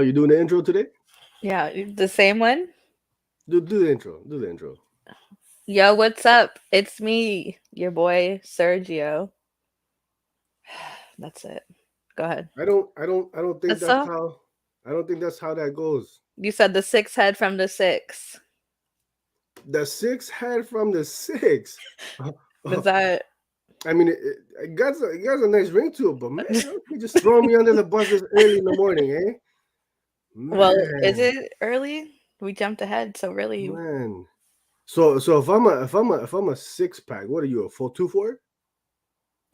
Are you doing the intro today? Yeah, the same one. Do the intro. Do the intro. Yo, what's up? It's me, your boy Sergio. That's it. Go ahead. I don't think That's that's all. how. I don't think that's how that goes. You said the six head from the six. The six head from the six. Is that? I mean, it got a nice ring to it, but man, you just throwing me under the bus this early in the morning, eh? Well, is Man, it early? We jumped ahead, so really, man. So if I'm a six pack, what are you, a full 2-4?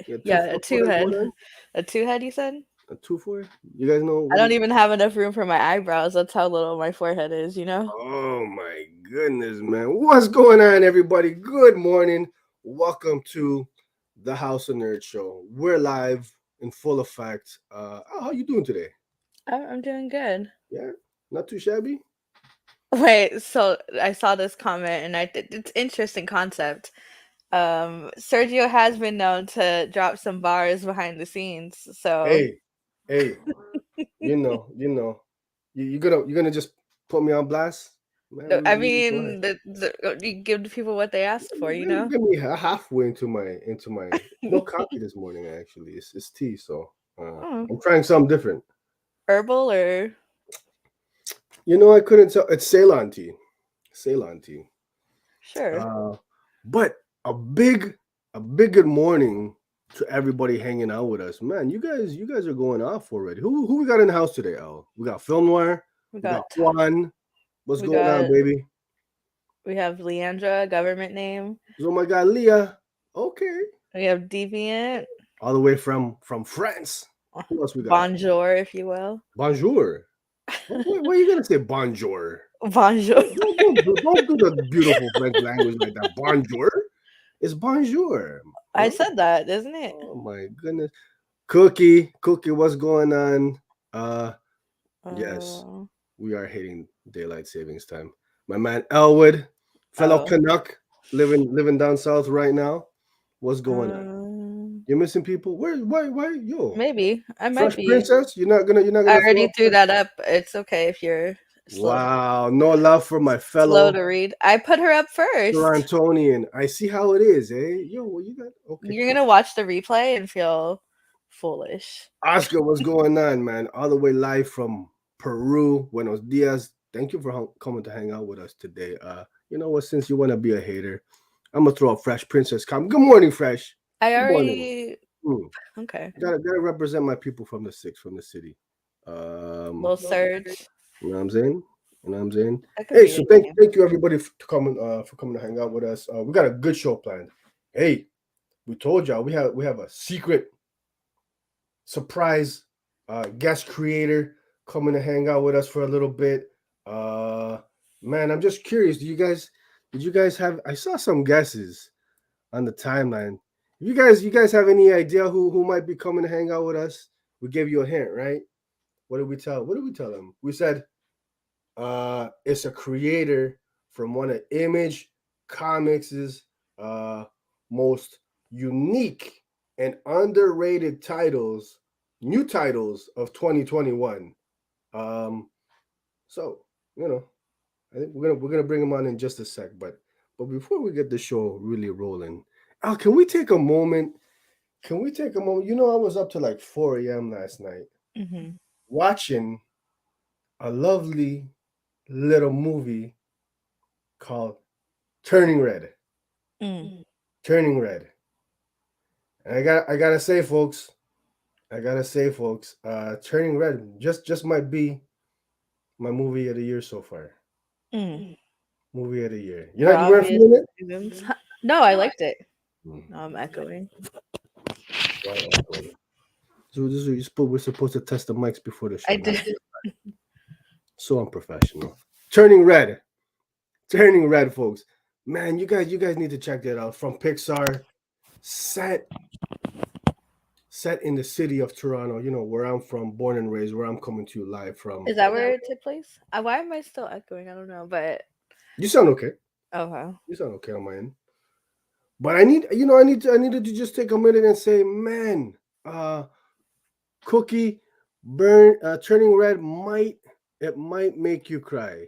Yeah, two yeah, four a four two that's head, going on. a two head. You said. A 2-4. You guys know I what don't is? even have enough room for my eyebrows. That's how little my forehead is. You know. Oh my goodness, man. What's going on, everybody? Good morning. Welcome to the House of Nerd Show. We're live in full effect. How you doing today? I'm doing good. Yeah, not too shabby. Wait, so I saw this comment and it's interesting concept. Sergio has been known to drop some bars behind the scenes. So, Hey, hey, you're gonna just put me on blast, man. I Go ahead. mean, you give the people what they ask for, you know? Get me halfway into my no coffee this morning. Actually, it's tea. So Oh, I'm trying something different. herbal or I couldn't tell. It's Ceylon tea. Ceylon tea. sure. Uh, but a big good morning to everybody hanging out with us, man. You guys are going off already. Who we got in the house today, Al? We got Film Noir. We We got got Juan. What's we going on, got baby? we have Leandra, government name. Oh my God, Leah. Okay, We have Deviant, all the way from France. Who else we got? bonjour, if you will. Bonjour. Why are you gonna say bonjour? Bonjour. Don't do the beautiful French language like that. Bonjour. It's bonjour. I said that, isn't it? Oh my goodness. Cookie, what's going on? Uh yes, Uh, we are hitting daylight savings time. My man Elwood, fellow oh. Canuck, living down south right now. What's going on? Um, You're missing people? Why yo? Maybe. I might Fresh be. Princess? You're not gonna I throw already up threw fresh? that up. It's okay if you're slow Wow, no love for my slow fellow to read. I put her up first. Torontonian. I see how it is, eh? Yo, well, you got okay, You're cool. gonna watch the replay and feel foolish. Oscar, what's going on, man? All the way live from Peru. Buenos dias. Thank you for coming to hang out with us today. You know what? Since you want to be a hater, I'm gonna throw a Fresh Princess comment. Good morning, Fresh. I Good morning. already Hmm. okay. Gotta represent my people from the six from the city. Will Surge. You know what I'm saying? You know what I'm saying? That could Hey, be so a name. thank you everybody for coming to hang out with us. We got a good show planned. Hey, we told y'all we have a secret surprise guest creator coming to hang out with us for a little bit. Uh Man, I'm just curious. Did you guys have I saw some guesses on the timeline. You guys have any idea who might be coming to hang out with us? We gave you a hint, right? What did we tell them? We said it's a creator from one of Image Comics' uh most unique and underrated titles, new titles of 2021. Um, so I think we're gonna bring him on in just a sec, but before we get the show really rolling, Al, can we take a moment? Can we take a moment? I was up to like 4 a.m. last night Hmm. watching a lovely little movie called Turning Red. Mm. Turning Red. And I gotta say, folks, Turning Red just might be my movie of the year so far. Mm. Movie of the year. For You weren't obvious feeling it? reasons. No, I liked it. Hmm. No, I'm echoing. Why echo? So this is we're supposed to test the mics before the I show. did. So unprofessional. Turning Red. Turning Red, folks. Man, you guys need to check that out. From Pixar, set set in the city of Toronto, where I'm from, born and raised, where I'm coming to you live from. Is that where it took place? Why am I still echoing? I don't know, but You sound okay. okay. You sound okay on my end. But I needed to just take a minute and say, man, Cookie Turning Red might it might make you cry.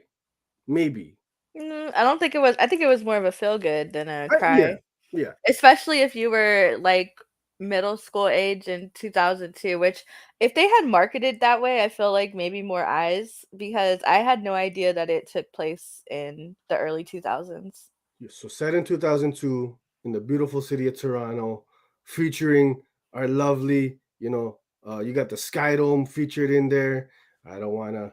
Maybe. I don't think it was. I think it was more of a feel good than a Yeah, cry. yeah. Especially if you were like middle school age in 2002, which if they had marketed that way, I feel like maybe more eyes because I had no idea that it took place in the early 2000s. Yeah, so set in 2002 in the beautiful city of Toronto, featuring our lovely, you got the Sky Dome featured in there. I don't wanna,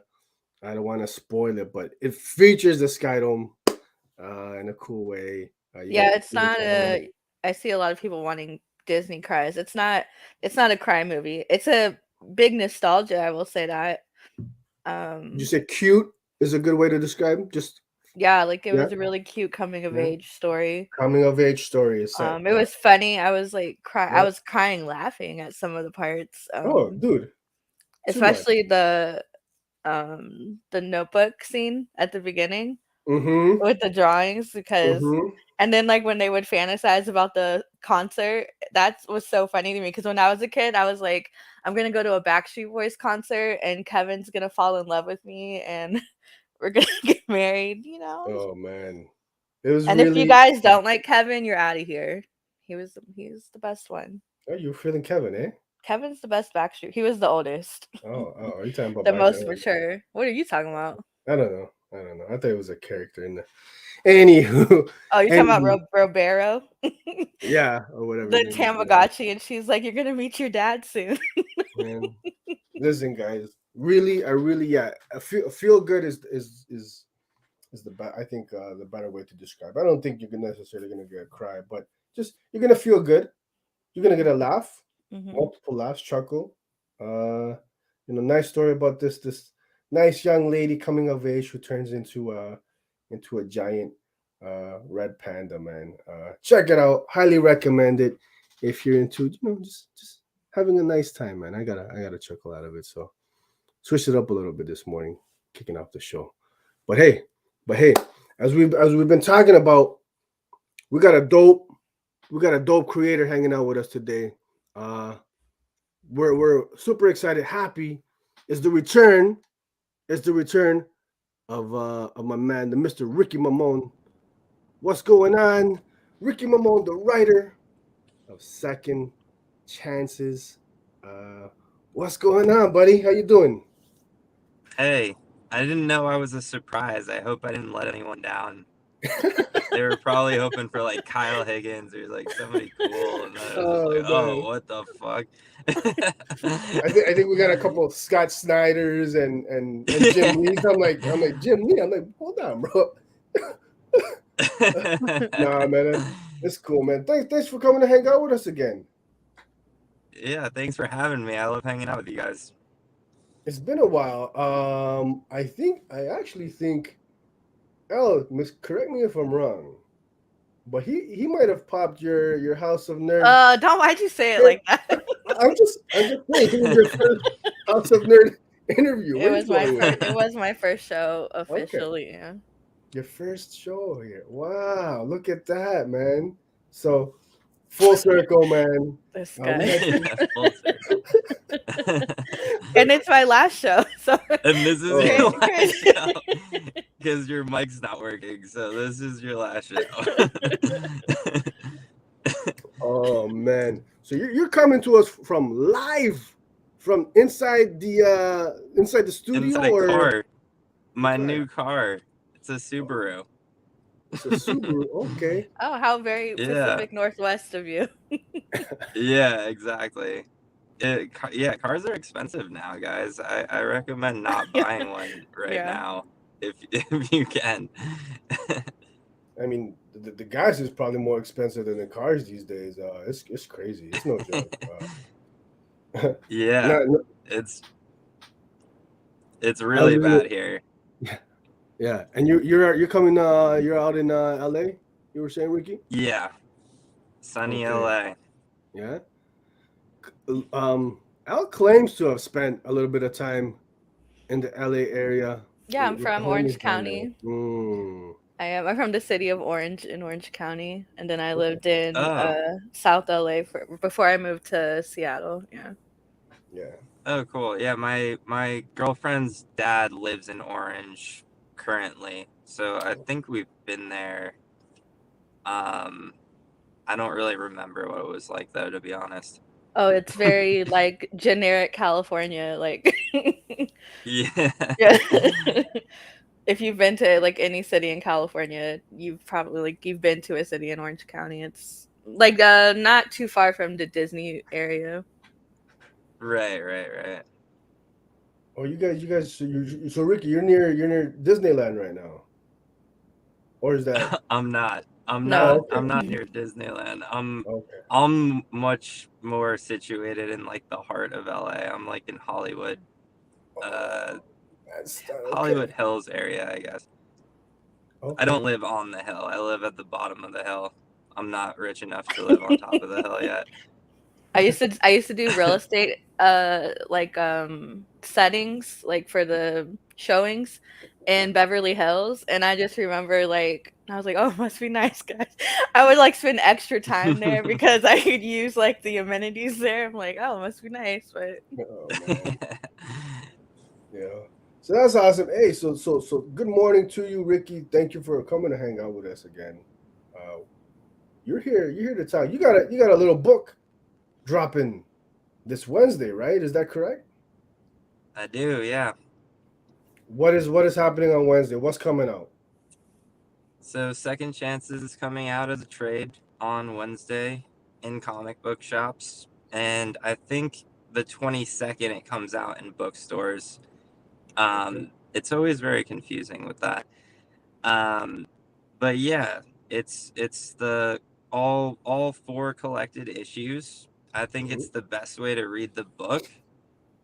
I don't wanna spoil it, but it features the Sky Dome in a cool way. You got Yeah, the it's not beautiful Hound. a I see a lot of people wanting Disney cries. It's not a cry movie. It's a big nostalgia, I will say that. Did you Um say cute is a good way to describe? Just yeah, like it yeah, was a really cute coming of yeah. age story. Coming of age story is set. It Yeah, was funny. I was like I yeah. was crying laughing at some of the parts. Oh, dude, too much. Especially the notebook scene at the beginning Mm-hmm. with the drawings because Mm-hmm. and then like when they would fantasize about the concert, that was so funny to me because when I was a kid, I was like, I'm gonna go to a Backstreet Boys concert and Kevin's gonna fall in love with me and we're gonna get married. Oh man, it was And if you really. guys don't like Kevin, you're out of here. He's the best one. Oh, you were feeling Kevin, eh? Kevin's the best Backstreet. He was the oldest, Oh, are you talking about the back most then? mature. What are you talking about? I don't know. I don't know. I thought it was a character in the. Anywho, Oh, you talking about anywho, Roberto? yeah, or whatever his The name is. Yeah, Tamagotchi, and she's like, "You're gonna meet your dad soon." man. Listen, guys. Really, yeah. A feel good is I think the better way to describe. I don't think you're necessarily gonna get a cry, but just you're gonna feel good. You're gonna get a laugh, Mhm. multiple laughs, chuckle. Uh, nice story about this nice young lady coming of age who turns into a giant red panda. Man, check it out. Highly recommend it if you're into just having a nice time, man. I gotta chuckle out of it. So switch it up a little bit this morning, kicking off the show. But hey, but hey, as we've been talking about, we got a dope we got a dope creator hanging out with us today. Uh, we're super excited, happy. Is the return is the return of my man, the Mr. Ricky Mammone. What's going on, Ricky Mammone, the writer of Second Chances. Uh, what's going on, buddy? How you doing? Hey, I didn't know I was a surprise. I hope I didn't let anyone down. They were probably hoping for like Kyle Higgins or like somebody cool, and then it was just like, Oh oh, man, what the fuck? I think we got a couple of Scott Snyders and Jim Lees. I'm like Jim Lee. I'm like, hold on, bro. Nah, man, it's cool, man. Thanks for coming to hang out with us again. Yeah, thanks for having me. I love hanging out with you guys. It's been a while. I actually think Elle, correct me if I'm wrong, but he might have popped your House of Nerd. Don't why'd you say it like that? I'm just saying, this is your first House of Nerd interview. It What are you was my going with? first. It was my first show Okay, officially. Yeah. your first show here. Wow, look at that, man. So full circle, man. This We guy, had you. Yeah, full circle. and it's my last show, so And this is Oh, your crazy, last crazy. show because your mic's not working. So this is your last show. oh man. So you're coming to us from live from inside the studio, Inside or car, my inside? new car. It's a Oh, Subaru. it's a Subaru. Okay. Oh, how very Yeah, Pacific Northwest of you. yeah, exactly. Yeah, cars are expensive now, guys. I recommend not buying one right Yeah. now if if you can. I mean, the gas is probably more expensive than the cars these days. It's crazy. It's no joke. Yeah, Not, it's it's I was really just gonna, bad here. yeah. And you're coming. You're out in L.A. You were saying, Ricky? Yeah, sunny Okay. LA. Yeah. Al claims to have spent a little bit of time in the LA area Yeah, I'm with the from homies Orange down there. County. Mm, I am. I'm from the city of Orange in Orange County, and then I okay. lived in Oh, South LA before I moved to Seattle. Yeah. Yeah. Oh, cool. Yeah, my girlfriend's dad lives in Orange currently, so I think we've been there. Um, I don't really remember what it was like though, to be honest. Oh, it's very like generic California, like Yeah. yeah. If you've been to like any city in California, you've probably like you've been to a city in Orange County. It's like not too far from the Disney area. Right. Oh, so Ricky, you're near Disneyland right now, or is that? I'm not. I'm Oh, not. No. I'm okay, not near Disneyland. okay. I'm much more situated in like the heart of LA. I'm like in Hollywood, uh, Oh, that's Hollywood okay. Hills area, I guess. I Okay. don't live on the hill. I live at the bottom of the hill. I'm not rich enough to live on top of the hill yet. I used to do real estate like settings like for the showings in Beverly Hills, and I just remember like I was like, "Oh, it must be nice, guys." I would like spend extra time there because I could use like the amenities there. I'm like, "Oh, it must be nice," but Oh man. Yeah. So that's awesome. Hey, so good morning to you, Ricky. Thank you for coming to hang out with us again. Uh, you're here to talk. You got a little book dropping this Wednesday, right? Is that correct? I do, yeah. What is happening on Wednesday? What's coming out? So Second Chances is coming out as a trade on Wednesday in comic book shops, and I think the 22nd it comes out in bookstores. Okay. It's always very confusing with that. Um, but yeah, it's the all four collected issues. I think Mhm. it's the best way to read the book.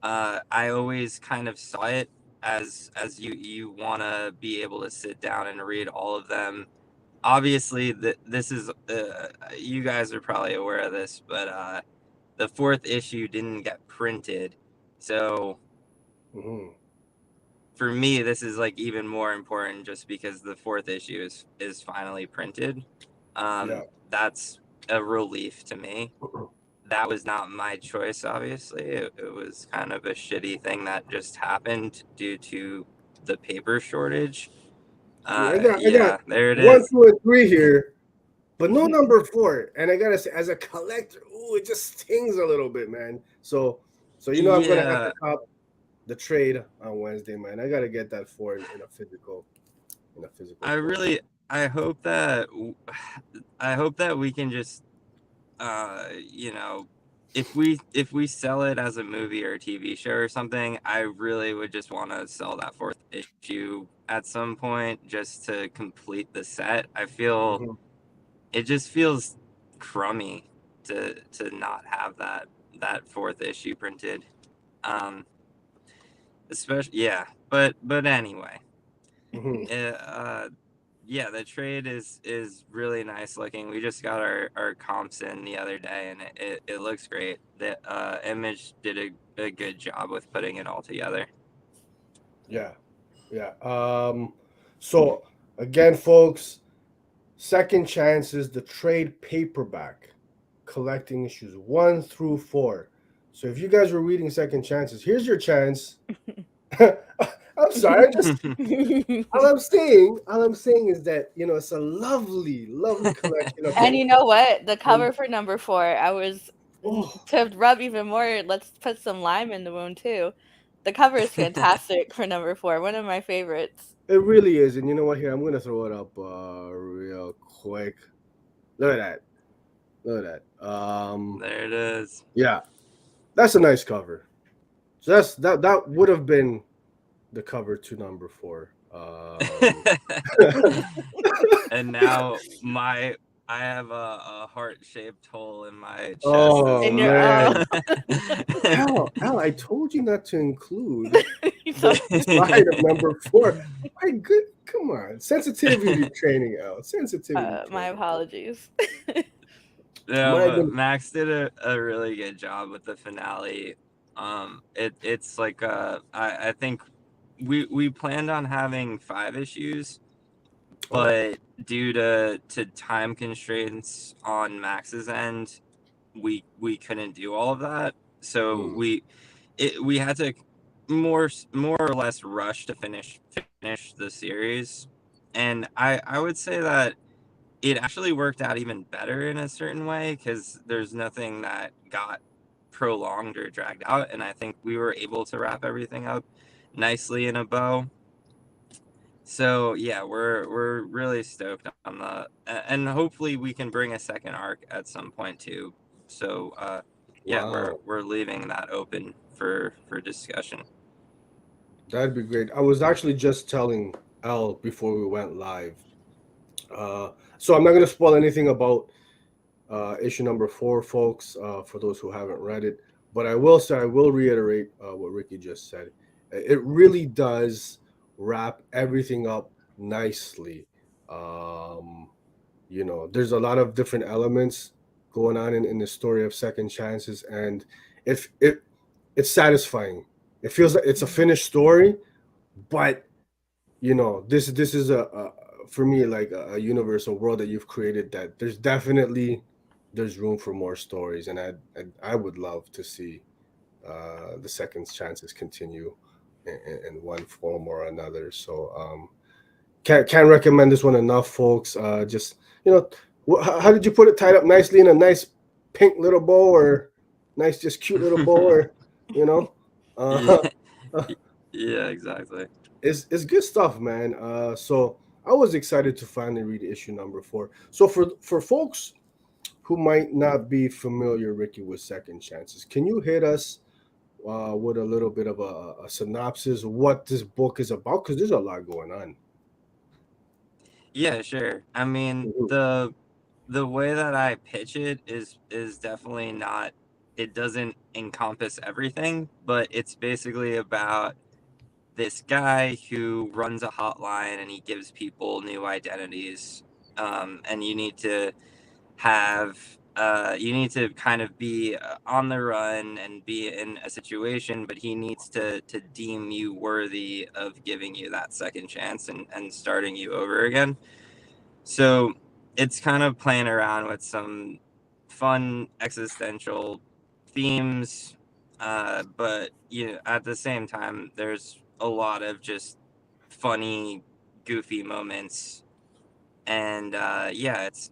I always kind of saw it as you want to be able to sit down and read all of them. Obviously, this is you guys are probably aware of this, but the fourth issue didn't get printed, so Mhm. for me, this is like even more important just because the fourth issue is finally printed. Yeah. That's a relief to me. That was not my choice, obviously. It was kind of a shitty thing that just happened due to the paper shortage. Yeah, I got Yeah, there it one, is. two, and three here, but no number four. And I gotta say, as a collector, ooh, it just stings a little bit, man. So I'm gonna have to Yeah, cop the trade on Wednesday, man. I gotta get that four in a physical I form. really I hope that I hope that we can just you know, if we sell it as a movie or a TV show or something, I really would just want to sell that fourth issue at some point just to complete the set. I feel Mhm. it just feels crummy to not have that fourth issue printed. Um, especially yeah, but anyway, Mhm. uh, yeah, the trade is really nice looking. We just got our comps in the other day, and it looks great. The Image did a good job with putting it all together. Yeah, yeah. So again, folks, Second Chances, the trade paperback, collecting issues 1 through 4. So if you guys were reading Second Chances, here's your chance. I'm sorry, all I'm saying is that it's a lovely, lovely collection of and books. you know what? The And cover for number 4, I was oh, to rub even more, let's put some lime in the wound too. The cover is fantastic for number 4, one of my favorites. it really is. And you know what? Here, I'm gonna throw it up real quick. Look at that. Look at that. There it is. Yeah, that's a nice cover. So that would have been the cover to number 4. And now I have a heart-shaped hole in my chest as Oh And you're well. man, Al, I told you not to include so the side of number 4. My good, come on, sensitivity training, Al. Sensitivity my training. apologies. No, My but good. Max did a really good job with the finale. It's like I think we planned on having 5 issues, Oh. but due to time constraints on Max's end, we couldn't do all of that. So Mm, we had to more or less rush to finish the series, and I would say that it actually worked out even better in a certain way because there's nothing that got prolonged or dragged out, and I think we were able to wrap everything up nicely in a bow. So yeah, we're really stoked on and hopefully we can bring a second arc at some point too. So yeah, Wow, we're leaving that open for discussion. that'd be great. I was actually just telling Elle before we went live. Uh, so I'm not gonna spoil anything about issue number 4, folks. For those who haven't read it, but I will say, I will reiterate what Ricky just said. It really does wrap everything up nicely. Um, there's a lot of different elements going on in the story of second chances, and it's satisfying. It feels like it's a Mhm. finished story, but this is a for me, like a universal world that you've created, that there's room for more stories, and I would love to see the second chances continue in one form or another. So can't recommend this one enough, folks. Just how did you put it? Tied up nicely in a nice pink little bow, or nice, just cute little bow, or you know, Yeah, uh, yeah, exactly. it's good stuff, man. So I was excited to finally read issue number 4. So for folks who might not be familiar, Ricky, with second chances, can you hit us with a little bit of a synopsis of what this book is about? Because there's a lot going on. Yeah, sure. I mean, Mhm. the way that I pitch it is definitely not, it doesn't encompass everything, but it's basically about this guy who runs a hotline and he gives people new identities. And you need to kind of be on the run and be in a situation, but he needs to deem you worthy of giving you that second chance and starting you over again. So it's kind of playing around with some fun existential themes, but at the same time, there's a lot of just funny, goofy moments, and yeah, it's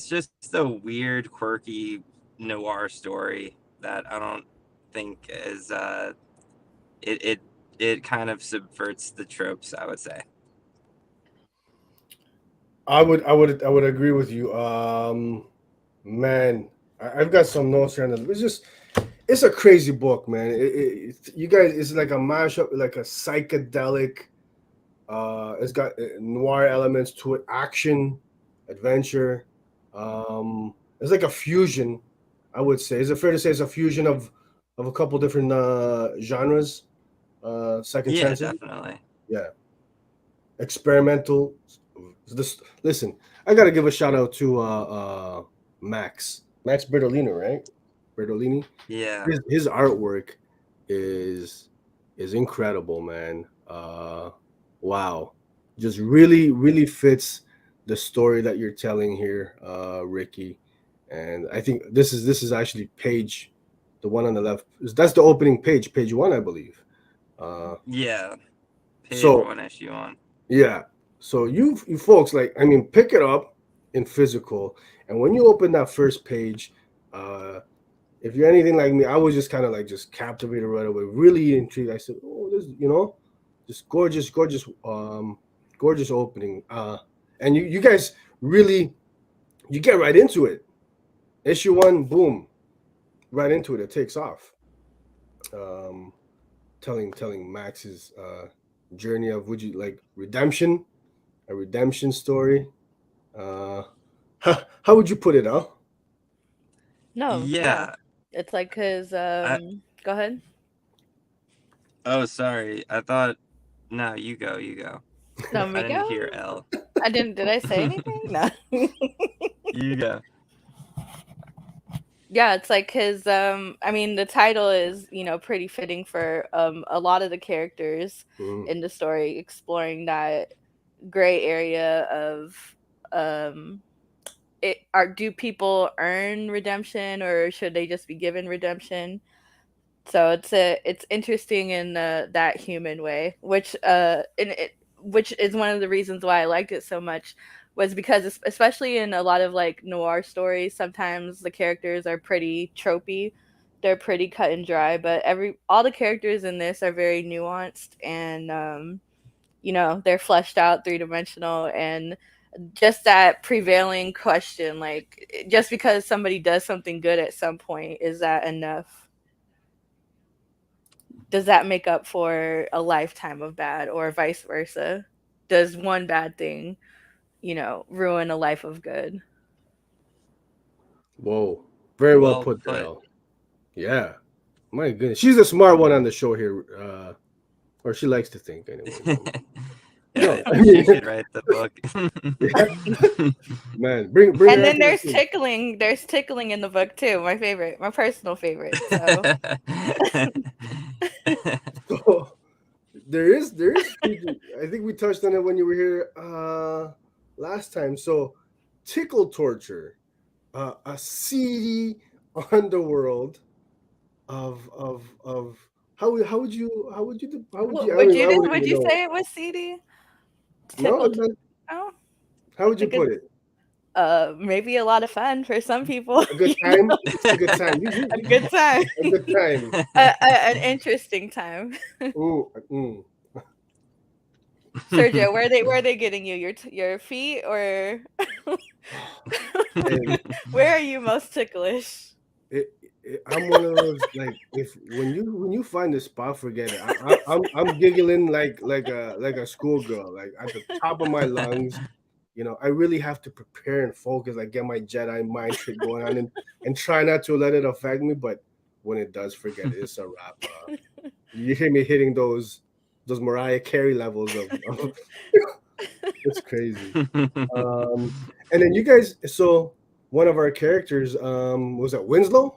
just a weird, quirky noir story that I don't think is it it it kind of subverts the tropes, I would say. I would agree with you. Man, I've got some notes here. It's a crazy book, man. You guys, it's like a mashup, like a psychedelic. It's got noir elements to it, action, adventure. It's like a fusion, I would say. Is it fair to say it's a fusion of a couple different genres? Second Yeah, chances. definitely. Yeah, experimental. Listen, I gotta give a shout out to Max Bertolino, right? Bertolini. Yeah. His artwork is is incredible, man. Wow, just really fits the story that you're telling here, Ricky. And I think this is actually page, the one on the left. That's the opening page, page 1, I believe. Uh, Yeah, page so one, issue one. yeah, so you folks, like, I mean, pick it up in physical, and when you open that first page, uh, if you're anything like me, I was just kind of like just captivated right away, really intrigued. I said, "Oh, this, just gorgeous opening." And you guys really, you get right into it. Issue 1, boom, right into it. It takes off. Um, telling Max's journey of, would you like, redemption, a redemption story. Uh, how would you put it, huh? No, yeah. Yeah. It's like his I go ahead. Oh, sorry. I thought, no, you go, you go. No, I Miko? didn't hear L. I didn't, did I say anything? No. You go. Yeah, it's like his I mean the title is, pretty fitting for a lot of the characters Mhm. in the story, exploring that gray area of um do people earn redemption, or should they just be given redemption? So it's interesting in that human way, which is one of the reasons why I liked it so much, was because especially in a lot of like noir stories, sometimes the characters are pretty tropey, they're pretty cut and dry, but all the characters in this are very nuanced, and they're fleshed out, three-dimensional, and just that prevailing question, like, just because somebody does something good at some point, is that enough? Does that make up for a lifetime of bad, or vice versa? Does one bad thing, ruin a life of good? Whoa, very well Well put there, put. Elle. Yeah, my goodness, she's a smart one on the show here, or she likes to think, anyways. Yeah, No, I she mean, should write the book. yeah, man, bring And her then into the there's scene. tickling. There's tickling in the book too. My favorite, my personal favorite. So So there is I think we touched on it when you were here last time. So tickle torture, a seedy underworld of how would you I would mean you I wouldn't would even you know. say it was seedy? No, Tickled? Oh, how would a you good, put it? maybe a lot of fun for some people. A good time? Just a good time. A good time, A good time. an interesting time. Ooh, Sergio, where are they getting you? Your feet, or Hey, where are you most ticklish? I'm one of those, like, if when you find a spot, forget it. I'm giggling like a schoolgirl, like at the top of my lungs. I really have to prepare and focus, like get my Jedi mind trick going on, and try not to let it affect me. But when it does, forget it. It's a wrap. You hear me hitting those Mariah Carey levels of it's crazy. Um, and then you guys, so one of our characters, was that Winslow?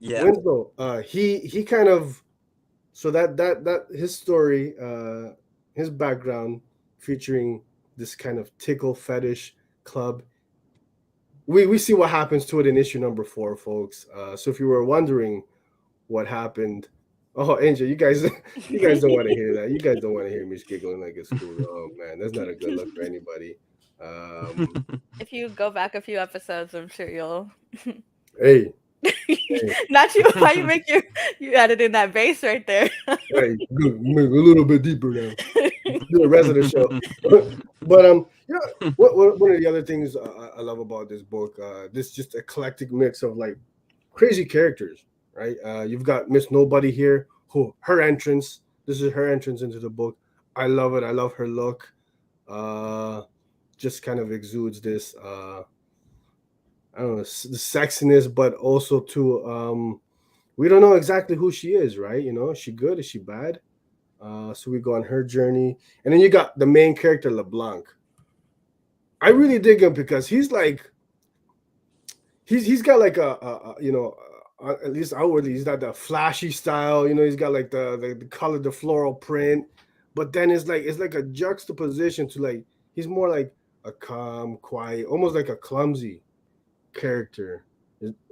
Yeah. Winslow, he kind of, so that his story, his background, featuring this kind of tickle fetish club. We see what happens to it in issue number 4, folks. So if you were wondering what happened, oh, Angel, you guys don't want to hear that. You guys don't want to hear me giggling like a schoolgirl. Oh man, that's not a good look for anybody. Um, If you go back a few episodes, I'm sure you'll. hey, hey, Not you. Why you make you added in that bass right there? hey, good, a little bit deeper now. Do the rest of the show. But one of the other things I love about this book, this just eclectic mix of like crazy characters, right? You've got Miss Nobody here, who her entrance. This is her entrance into the book. I love it. I love her look. Uh, just kind of exudes this. I don't know, the sexiness, but also to we don't know exactly who she is, right? Is she good? Is she bad? So we go on her journey, and then you got the main character LeBlanc. I really dig him because he's like he's got like at least outwardly he's got the flashy style. He's got like the color, the floral print, but then it's like a juxtaposition to, like, he's more like a calm, quiet, almost like a clumsy character,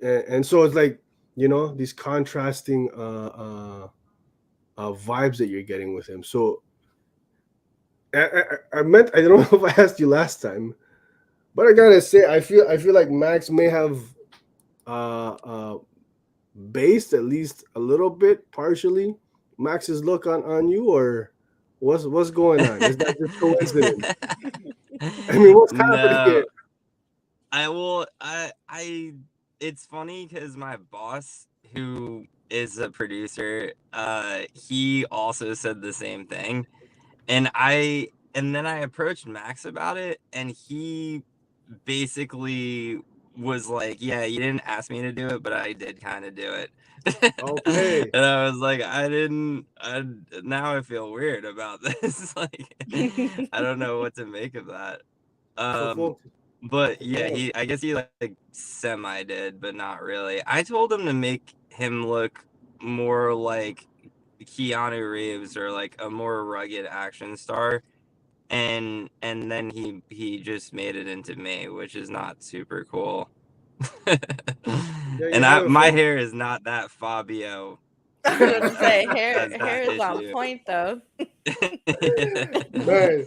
and so it's like these contrasting vibes that you're getting with him. So I don't know if I asked you last time, but I gotta say I feel like Max may have uh, uh, based at least a little bit partially Max's look on you, or what's going on? Is that just coincidence? I mean, what's happening here? No, I will. It's funny because my boss, who is a producer, he also said the same thing, and then I approached Max about it, and he basically was like, "Yeah, you didn't ask me to do it, but I did kind of do it." Okay, And I was like, "I didn't." Now I feel weird about this. Like, I don't know what to make of that. so Um, folks, but yeah, yeah, I guess he like semi did, but not really. I told him to make him look more like Keanu Reeves, or like a more rugged action star, and then he just made it into me, which is not super cool. Yeah, And you're having my fun. hair is not that Fabio I was gonna say as hair that is on issue. point though. Man,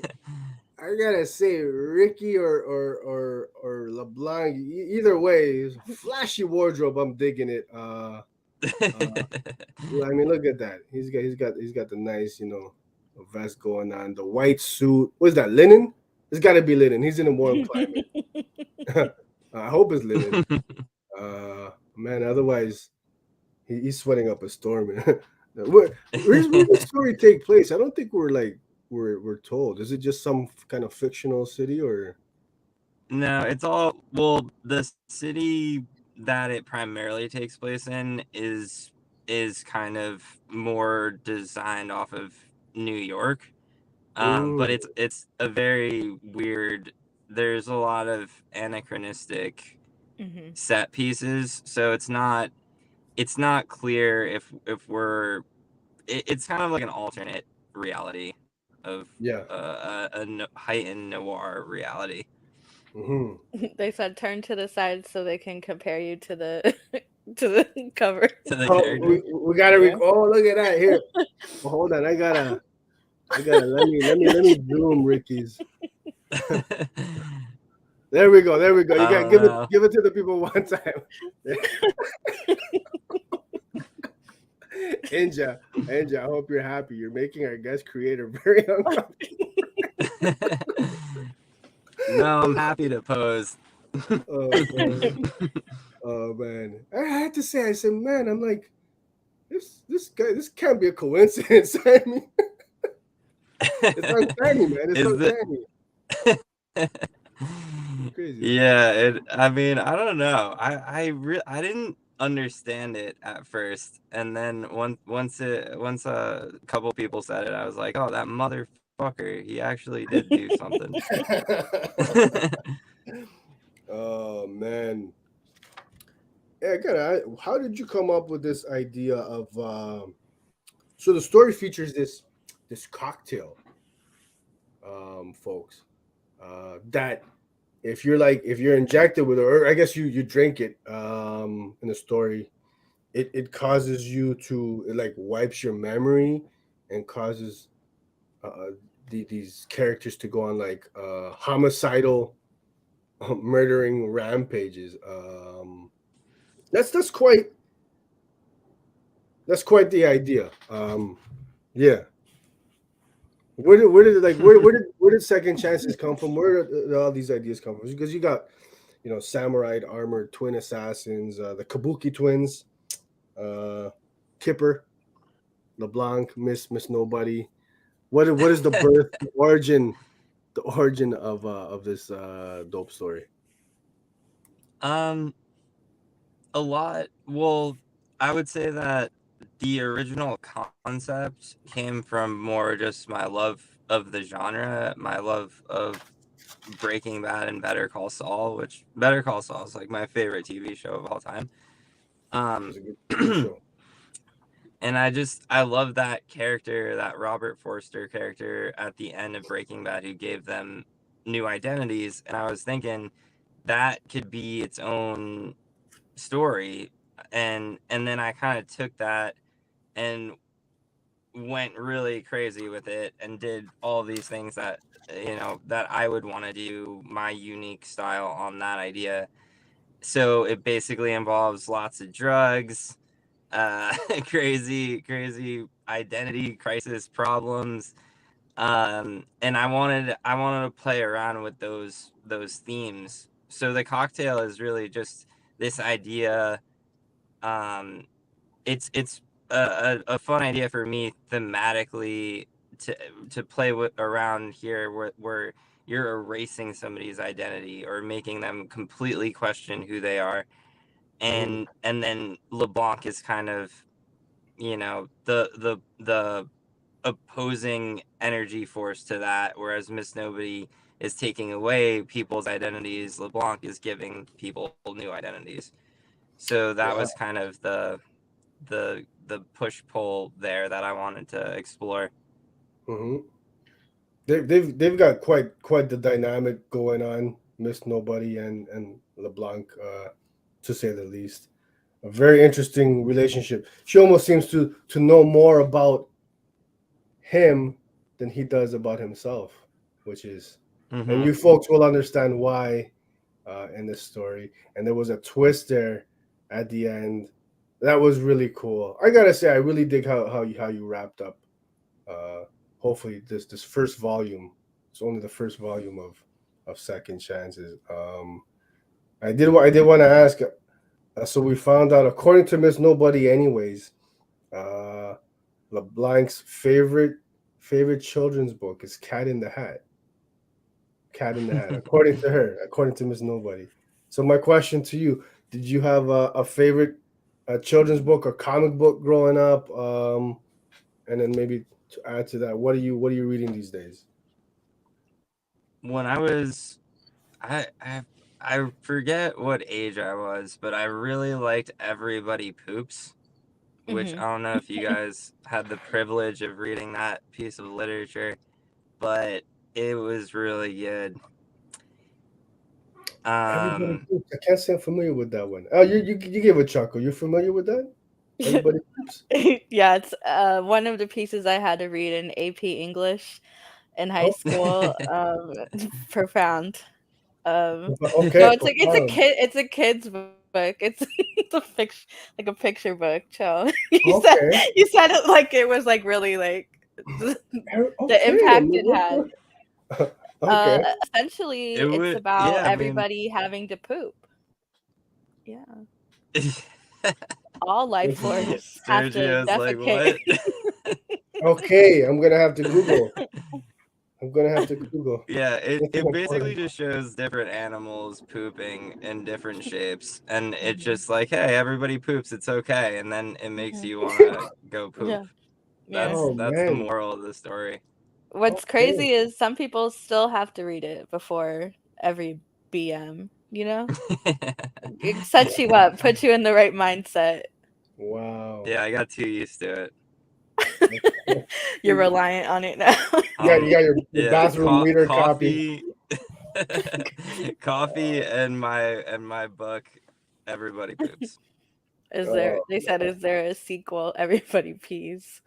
I gotta say, Ricky or LeBlanc, either way, is a flashy wardrobe. I'm digging it. I mean, look at that. He's got the nice, vest going on. The white suit. What's that? Linen? It's got to be linen. He's in a warm climate. I hope it's linen. Man, otherwise he's sweating up a storm. Where's the story take place? I don't think we're told. Is it just some kind of fictional city or? No, it's all, well, the city that it primarily takes place in is kind of more designed off of New York. But Mm, it's a very weird, there's a lot of anachronistic Hmm. set pieces, so it's not clear if we're it's kind of like an alternate reality of yeah. heightened noir reality. Hmm. They said turn to the side so they can compare you to the to the cover. To the Oh, character. we gotta. Yeah. Oh, look at that here. Well, hold on. I gotta. Let me zoom Ricky's. There we go. There we go. You got Oh to give it no. give it to the people one time. Inja, I hope you're happy. You're making our guest creator very uncomfortable. No, I'm happy to pose. Oh man. Oh man. I had to say, I said, man, I'm like, this guy, this can't be a coincidence. I mean, it's uncanny, man. It's Is the uncanny. It's crazy. Yeah, I mean, I don't know. I didn't understand it at first, and then once a couple people said it, I was like, oh, that motherfucker, he actually did do something. Oh man. Yeah, how did you come up with this idea of so the story features this cocktail, folks, that if you're injected with, or I guess you drink it, in the story, it causes you to, it like wipes your memory and causes uh, these characters to go on like homicidal, murdering rampages. That's quite the idea. Yeah. Where did second chances come from? Where did all these ideas come from? Because you got, samurai armored twin assassins, the Kabuki twins, uh, Kipper, LeBlanc, Miss Nobody. What is the birth, the origin of this dope story? Um, a lot. Well, I would say that the original concept came from more just my love of the genre, my love of Breaking Bad and Better Call Saul, which Better Call Saul is like my favorite TV show of all time. Um, It's a good show. and I love that character, that Robert Forster character at the end of Breaking Bad, who gave them new identities. And I was thinking that could be its own story, and then I kind of took that and went really crazy with it and did all these things that that I would want to do, my unique style on that idea. So it basically involves lots of drugs, crazy identity crisis problems, and I wanted to play around with those themes. So the cocktail is really just this idea. Um, it's a fun idea for me thematically to play around here, where you're erasing somebody's identity or making them completely question who they are, Mm, and then LeBlanc is kind of, the opposing energy force to that, whereas Miss Nobody is taking away people's identities, LeBlanc is giving people new identities. So that wow. was kind of the push pull there that I wanted to explore. Hmm. They've got quite the dynamic going on, Miss Nobody and LeBlanc. to say the least. A very interesting relationship. She almost seems to know more about him than he does about himself, which is, and Mm-hmm. you folks will understand why in this story. And there was a twist there at the end that was really cool. I gotta say, I really dig how you wrapped up. Uh, hopefully, this first volume. It's only the first volume of Second Chances. I did want to ask. So we found out, according to Miss Nobody, anyways, uh, LeBlanc's favorite children's book is Cat in the Hat. Cat in the Hat, according to her, according to Miss Nobody. So my question to you: did you have a favorite children's book or comic book growing up? And then maybe to add to that, what are you reading these days? When I was, I forget what age I was, but I really liked Everybody Poops, which Hmm. I don't know if you guys had the privilege of reading that piece of literature, but it was really good. Everybody Um, Poops. I can't say I'm familiar with that one. Oh, you gave a chuckle. You're familiar with that? Everybody Poops. Yeah, it's one of the pieces I had to read in AP English in high Oh, school. Profound. No, okay, it's a profound. kid's book. It's it's a fiction, like a picture book. Chill. Okay, You said it like it was like really like the okay. impact it had. Okay. Essentially, it it's would, about yeah, I mean, everybody having to poop. Yeah, all life forms have to Sergio's like, defecate. what? Okay, I'm gonna have to Google. I'm gonna have to Google. Yeah, It's it basically important. just shows different animals pooping in different shapes, and it's just like, hey, everybody poops, it's okay, and then it makes Mhm. you want to go poop. Yeah, yeah. That's Oh that's the man. moral of the story. What's Okay. crazy is some people still have to read it before every BM, you know? It sets you up, puts you in the right mindset. Wow. Yeah, I got too used to it. You're You reliant on it now. got your Yeah, bathroom reader copy. coffee, coffee, and my book. Everybody poops. They said, is there a sequel? Everybody pees.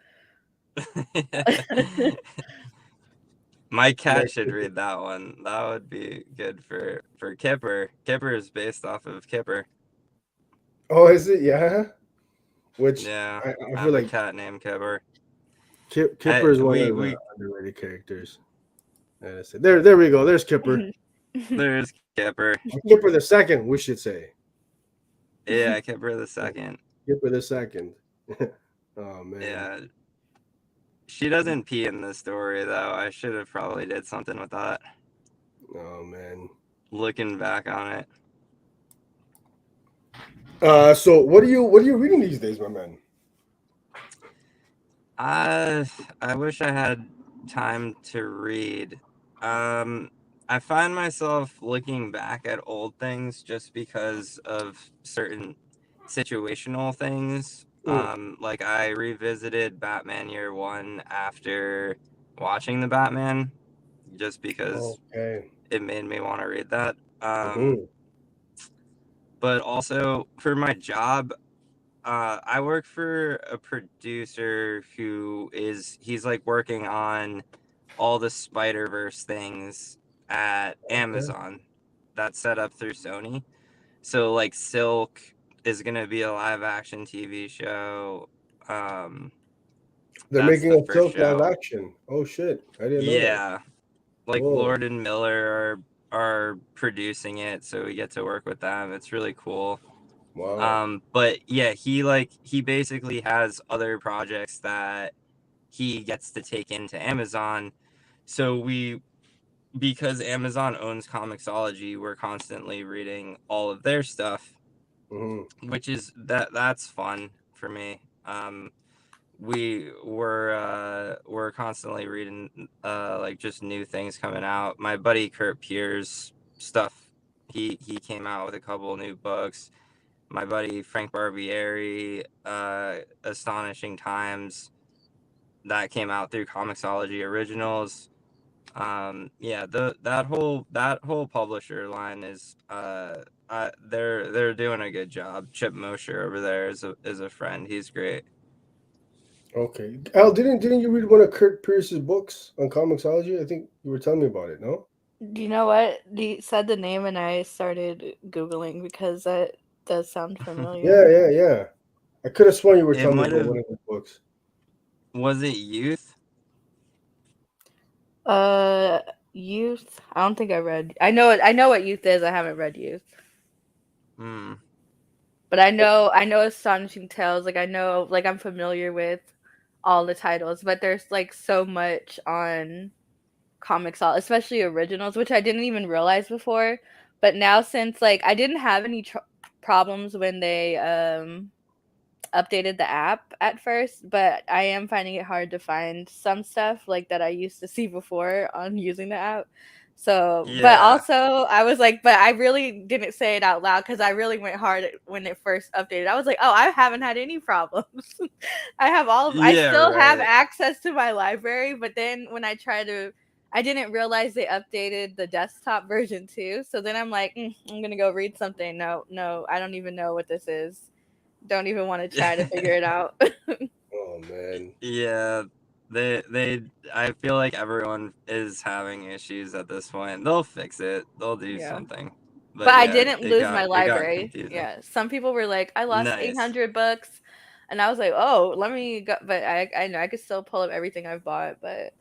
My cat Like, should read that one. That would be good for Kipper. Kipper is based off of Kipper. oh, is it? Yeah. Which Yeah, I I feel have a like cat named Kipper. Kipper is one of the We underrated characters. There we go. There's Kipper. there's Kipper. Kipper the second, we should say. Yeah, Kipper the second. Kipper the second. Oh man. Yeah, she doesn't pee in this story though. I should have probably did something with that. Oh man. Looking back on it, So what are you reading these days, my man? I wish I had time to read. Um, I find myself looking back at old things just because of certain situational things. Mm, Like I revisited Batman Year One after watching the Batman, just because okay. it made me want to read that. Mm-hmm. But also for my job, I work for a producer he's like working on all the Spider-Verse things at Okay. Amazon that's set up through Sony. So like Silk is gonna be a live action TV show. Um, They're that's making the a first Silk live show. action. Oh shit. I didn't know that. Yeah, like Whoa. Lord and Miller are producing it, so we get to work with them. It's really cool. Wow. But yeah, he basically has other projects that he gets to take into Amazon. So because Amazon owns Comixology, we're constantly reading all of their stuff, Mm-hmm. which is that's fun for me. We're constantly reading like just new things coming out. My buddy Kurt Pierre's stuff, he came out with a couple new books. My buddy Frank Barbieri, Astonishing Times, that came out through Comixology Originals. Yeah, that whole publisher line is they're doing a good job. Chip Mosher over there is a friend. He's great. Okay. Al, didn't you read one of Kurt Pierce's books on comicsology? I think you were telling me about it, no? You know what? You said the name and I started Googling because that does sound Yeah, familiar. yeah, yeah. I could have sworn you were It telling me might about have one of his books. was it Youth? Uh, Youth. I don't think I read. I know it. I know what Youth is. I haven't read Youth, Hmm. but I know Astonishing Tales. Like I know, like I'm familiar with all the titles, but there's like so much on comics, especially originals, which I didn't even realize before. But now, since like I didn't have any problems when they updated the app at first, but I am finding it hard to find some stuff like that I used to see before on using the app. So, but Yeah. also I was like, but I really didn't say it out loud because I really went hard when it first updated. I was like, oh, I haven't had any problems. I Yeah, still have right. access to my library, but then when I didn't realize they updated the desktop version too. So then I'm like, I'm gonna go read something. No, no, I don't even know what this is. Don't even want to try to figure it out. Oh man. Yeah. They I feel like everyone is having issues at this point. They'll fix it. They'll do Yeah. something. But But I yeah, didn't it lose got my it got library. confusing. Yeah. Some people were like, I lost Nice. 800 bucks. And I was like, oh, let me go. But I know I could still pull up everything I've bought. But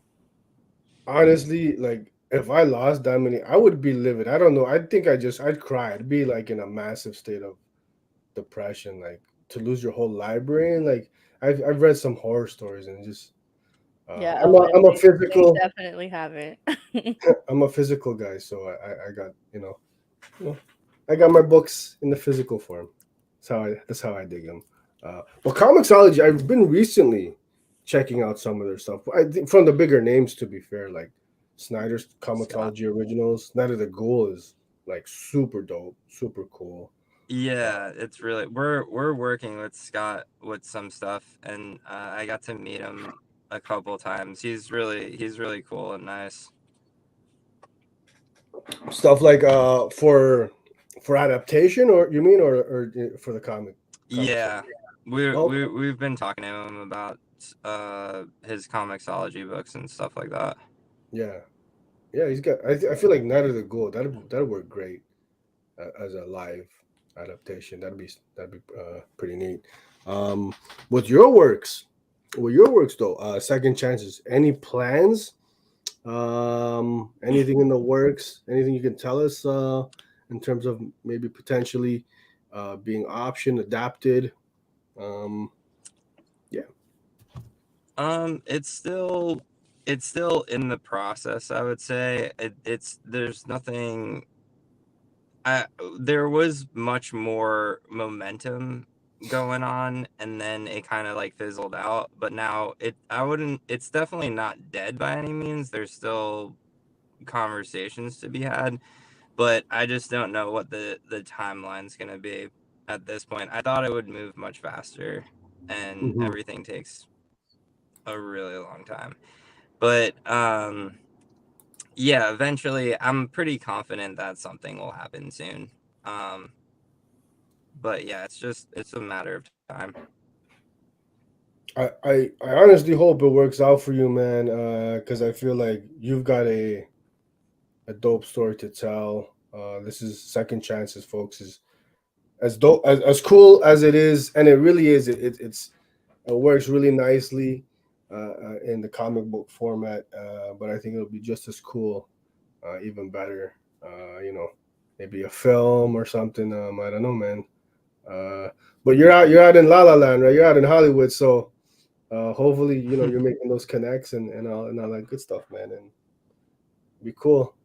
Honestly, like if I lost that many, I would be livid. I don't know. I think I'd cry. I'd be like in a massive state of depression, like to lose your whole library. And like I've read some horror stories and just yeah, I'm oh, a I'm a they physical definitely haven't. I'm a physical guy, so I got you know I got my books in the physical form. That's how I dig them. But Comixology, I've been recently checking out some of their stuff. I think from the bigger names, to be fair, like Snyder's Scott. Comixology Originals. Night of the Ghoul is like super dope, super cool. Yeah, it's really we're working with Scott with some stuff, and I got to meet him a couple times. He's really cool and nice. Stuff like for adaptation, or you mean, or for the comic stuff. Yeah, we Okay. we we've been talking to him about his comicsology books and stuff like that. Yeah, yeah, he's got. I feel like Night of the Ghoul that'd work great as a live adaptation. That'd be pretty neat. Um, with your works, though, second chances. Any plans? Anything in the works? Anything you can tell us in terms of maybe potentially being option adapted? Um, yeah. It's still in the process. I would say it's there's nothing. I There was much more momentum going on, and then it kind of like fizzled out. But now I wouldn't. It's definitely not dead by any means. There's still conversations to be had, but I just don't know what the timeline's gonna be at this point. I thought it would move much faster, and Hmm. everything takes a really long time. But yeah, eventually, I'm pretty confident that something will happen soon. Um, but yeah, it's a matter of time. I honestly hope it works out for you, man. Because I feel like you've got a dope story to tell. This is second chances, folks. Is as dope as cool as it is, and it really is. It works really nicely in the comic book format. But I think it'll be just as cool, even better. Maybe a film or something. I don't know, man. Uh, but you're out in La La Land, right? You're out in Hollywood, so hopefully, you're making those connects and all that good stuff, man, and be cool.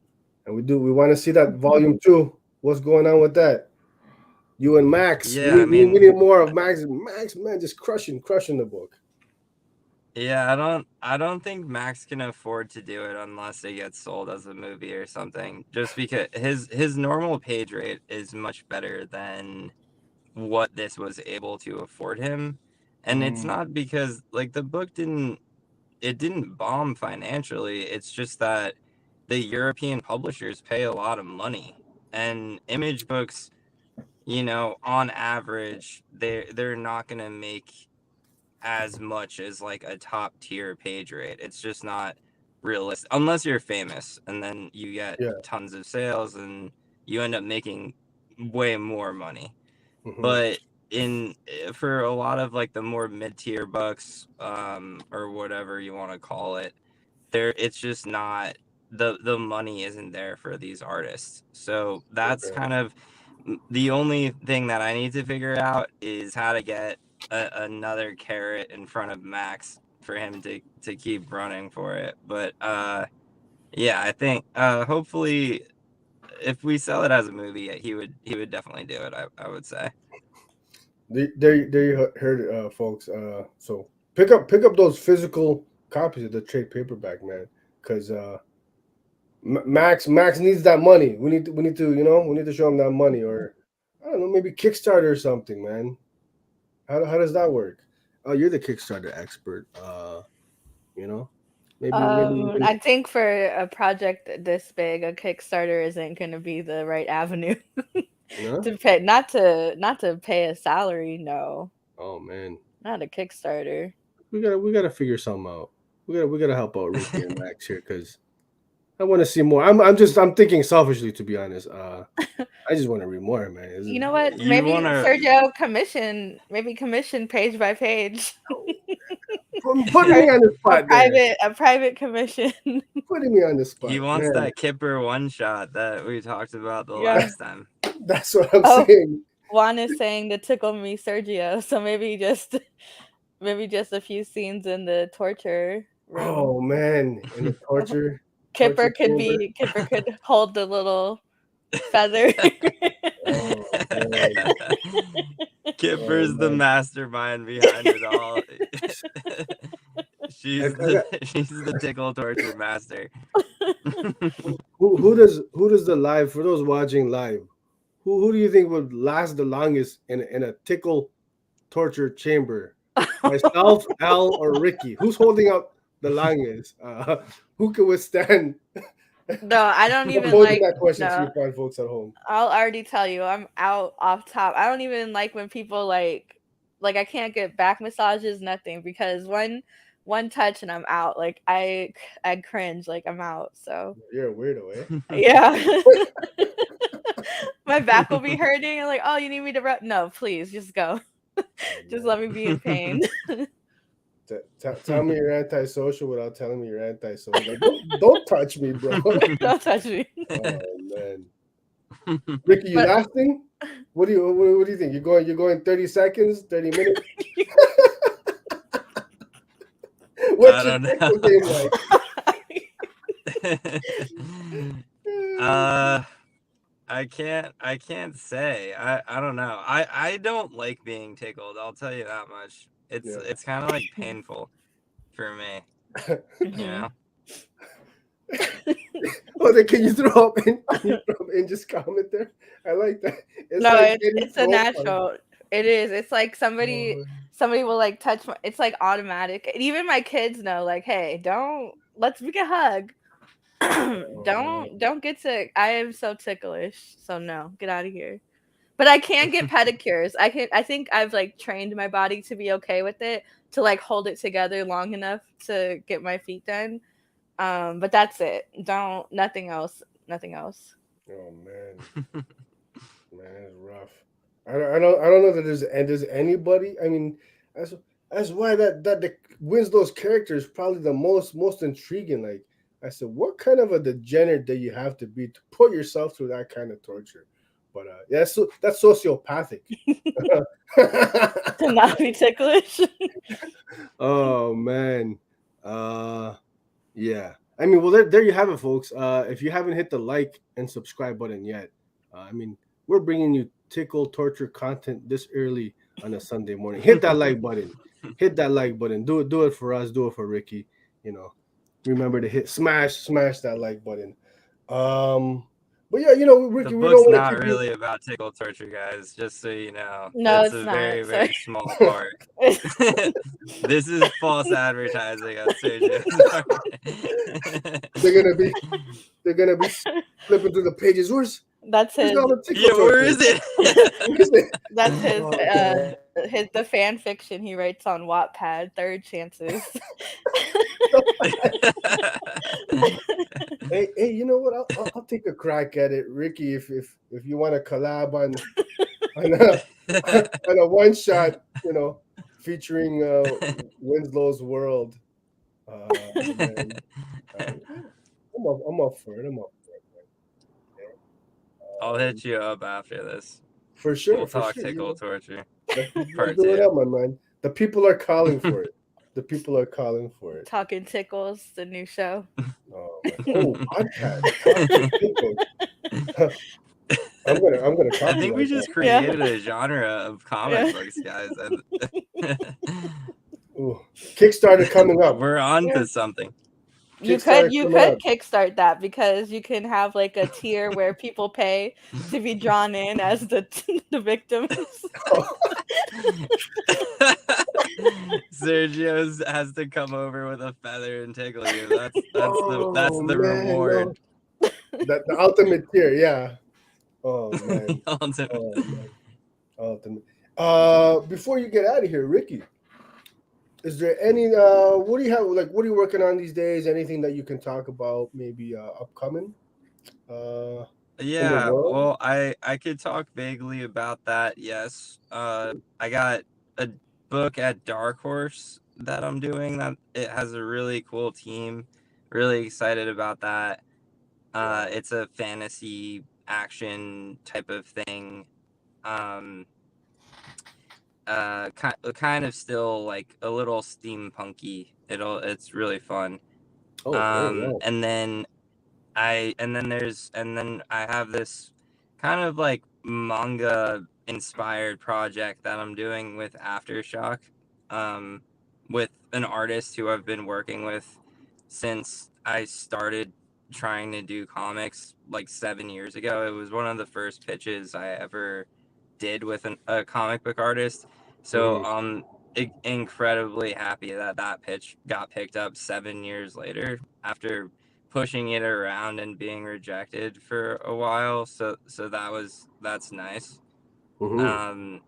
And we want to see that volume 2. What's going on with that? You and Max. We Yeah, I need we, we mean, need more of Max. Max, man, just crushing the book. yeah, I don't think Max can afford to do it unless it gets sold as a movie or something. Just because his normal page rate is much better than what this was able to afford him. And it's Mm. not because like the book didn't bomb financially. It's just that the European publishers pay a lot of money, and Image Books, you know, on average, they're not gonna make as much as like a top tier page rate. It's just not realistic unless you're famous, and then you get Yeah. tons of sales and you end up making way more money. Mhm. But for a lot of like the more mid-tier books, or whatever you want to call it, it's just not, the money isn't there for these artists. So that's Okay. kind of the only thing that I need to figure out, is how to get another carrot in front of Max for him to keep running for it. But yeah, I think hopefully if we sell it as a movie, he would definitely do it. I would say. There you heard it, folks. So pick up those physical copies of the trade paperback, man, because Max needs that money. We need to we need to show him that money, or I don't know, maybe Kickstarter or something, man. How does that work? Oh, you're the Kickstarter expert. You know, maybe you can, I think for a project this big, a Kickstarter isn't going to be the right avenue to pay. Not to pay a salary. No, Oh man, not a Kickstarter. we gotta figure something out. We gotta help out Ricky and Max here because I want to see more. I'm thinking selfishly, to be honest. I just want to read more, man. You know what? You Maybe wanna- Sergio commission page by page. Putting me on the spot there. A private commission. Putting me on the spot. He wants man. that Kipper one shot that we talked about the Yeah. last time. That's what I'm saying. Juan is saying to tickle me, Sergio. So maybe just a few scenes in the torture room. Oh man, in the torture. Kipper torture could hold the little feather. Oh, man. Kipper's the mastermind behind it all. She's the tickle torture master. Who does the live, for those watching live? Who do you think would last the longest in a tickle torture chamber? Myself, Elle, or Ricky? Who's holding up the longest? Who can withstand? No, I don't even posing like that question to no. you fine folks at home. I'll already tell you, I'm out off top. I don't even like when people like I can't get back massages, nothing, because one touch and I'm out. Like I cringe, like I'm out. So You're a weirdo, eh? yeah. My back will be hurting. I'm like, oh, you need me to rub? No, please, just go. Just let me be in pain. Tell me you're antisocial without telling me you're antisocial. Like, don't touch me, bro. Don't touch me. Oh man, Ricky, you lasting? What do you think? You're going 30 seconds, 30 minutes? What's your tickle game like? I can't say. I don't know. I don't like being tickled. I'll tell you that much. It's kind of like painful for me. You know. Oh, then can you throw up and just comment there? I like that. It's a natural. It is. It's like somebody will like touch my. It's like automatic. And even my kids know. Like, hey, let's make a hug. Don't get sick. I am so ticklish. So no, get out of here. But I can get pedicures. I think I've like trained my body to be okay with it, to like hold it together long enough to get my feet done. But that's it. Nothing else. Oh man, it's rough. I don't know that there's anybody. I mean, that's why that wins those characters probably the most intriguing. Like I said, what kind of a degenerate do you have to be to put yourself through that kind of torture? But yeah, that's sociopathic. To not be ticklish. Oh man, yeah. I mean, well, there you have it, folks. If you haven't hit the like and subscribe button yet, I mean, we're bringing you tickle torture content this early on a Sunday morning. Hit that like button. Hit that like button. Do it for us. Do it for Ricky. You know, remember to smash that like button. But yeah, you know, The Ricky, we book's don't want to not keep you. really about tickle torture, guys. Just so you know, No, it's it's a not. very, Sorry. very small part. This is false advertising on Sergio's part. They're gonna be flipping through the pages. Where's That's all his. the tickle Yeah, where torture? is it? Where's it? That's his. Oh, The fan fiction he writes on Wattpad. Third chances. hey, you know what? I'll take a crack at it, Ricky. If you want to collab on a one shot, you know, featuring Winslow's World. Man, I'm up for it. I'm up for it, I'll man. hit you up after this. For sure, We'll for talk sure. tickle torture. Let's Part do it 2. up, my man. The people are calling for it. The people are calling for it. Talking Tickles, the new show. Oh, man. Oh, podcast. Talking Tickles. I'm gonna I think we copyright that. just created a genre of comic Yeah. books, guys. Ooh. Kickstarter coming up. We're on to something. You Kickstarter could coming up. kickstart that because you can have like a tier where people pay to be drawn in as the victims. Sergio has to come over with a feather and tickle you. That's the Man, reward. no. The ultimate tier, yeah. Oh man. Ultimate. Oh man. Ultimate. Before you get out of here, Ricky, is there any what do you have, like, what are you working on these days? Anything that you can talk about, maybe upcoming? Yeah, world? well, I could talk vaguely about that. Yes. I got a book at Dark Horse that I'm doing that it has a really cool team. Really excited about that. It's a fantasy action type of thing. Kind of still like a little steampunky. It's really fun. Oh, wow. And then I have this kind of like manga inspired project that I'm doing with Aftershock, with an artist who I've been working with since I started trying to do comics like 7 years ago. It was one of the first pitches I ever did with a comic book artist. So I'm incredibly happy that pitch got picked up 7 years later after pushing it around and being rejected for a while. So that's nice. And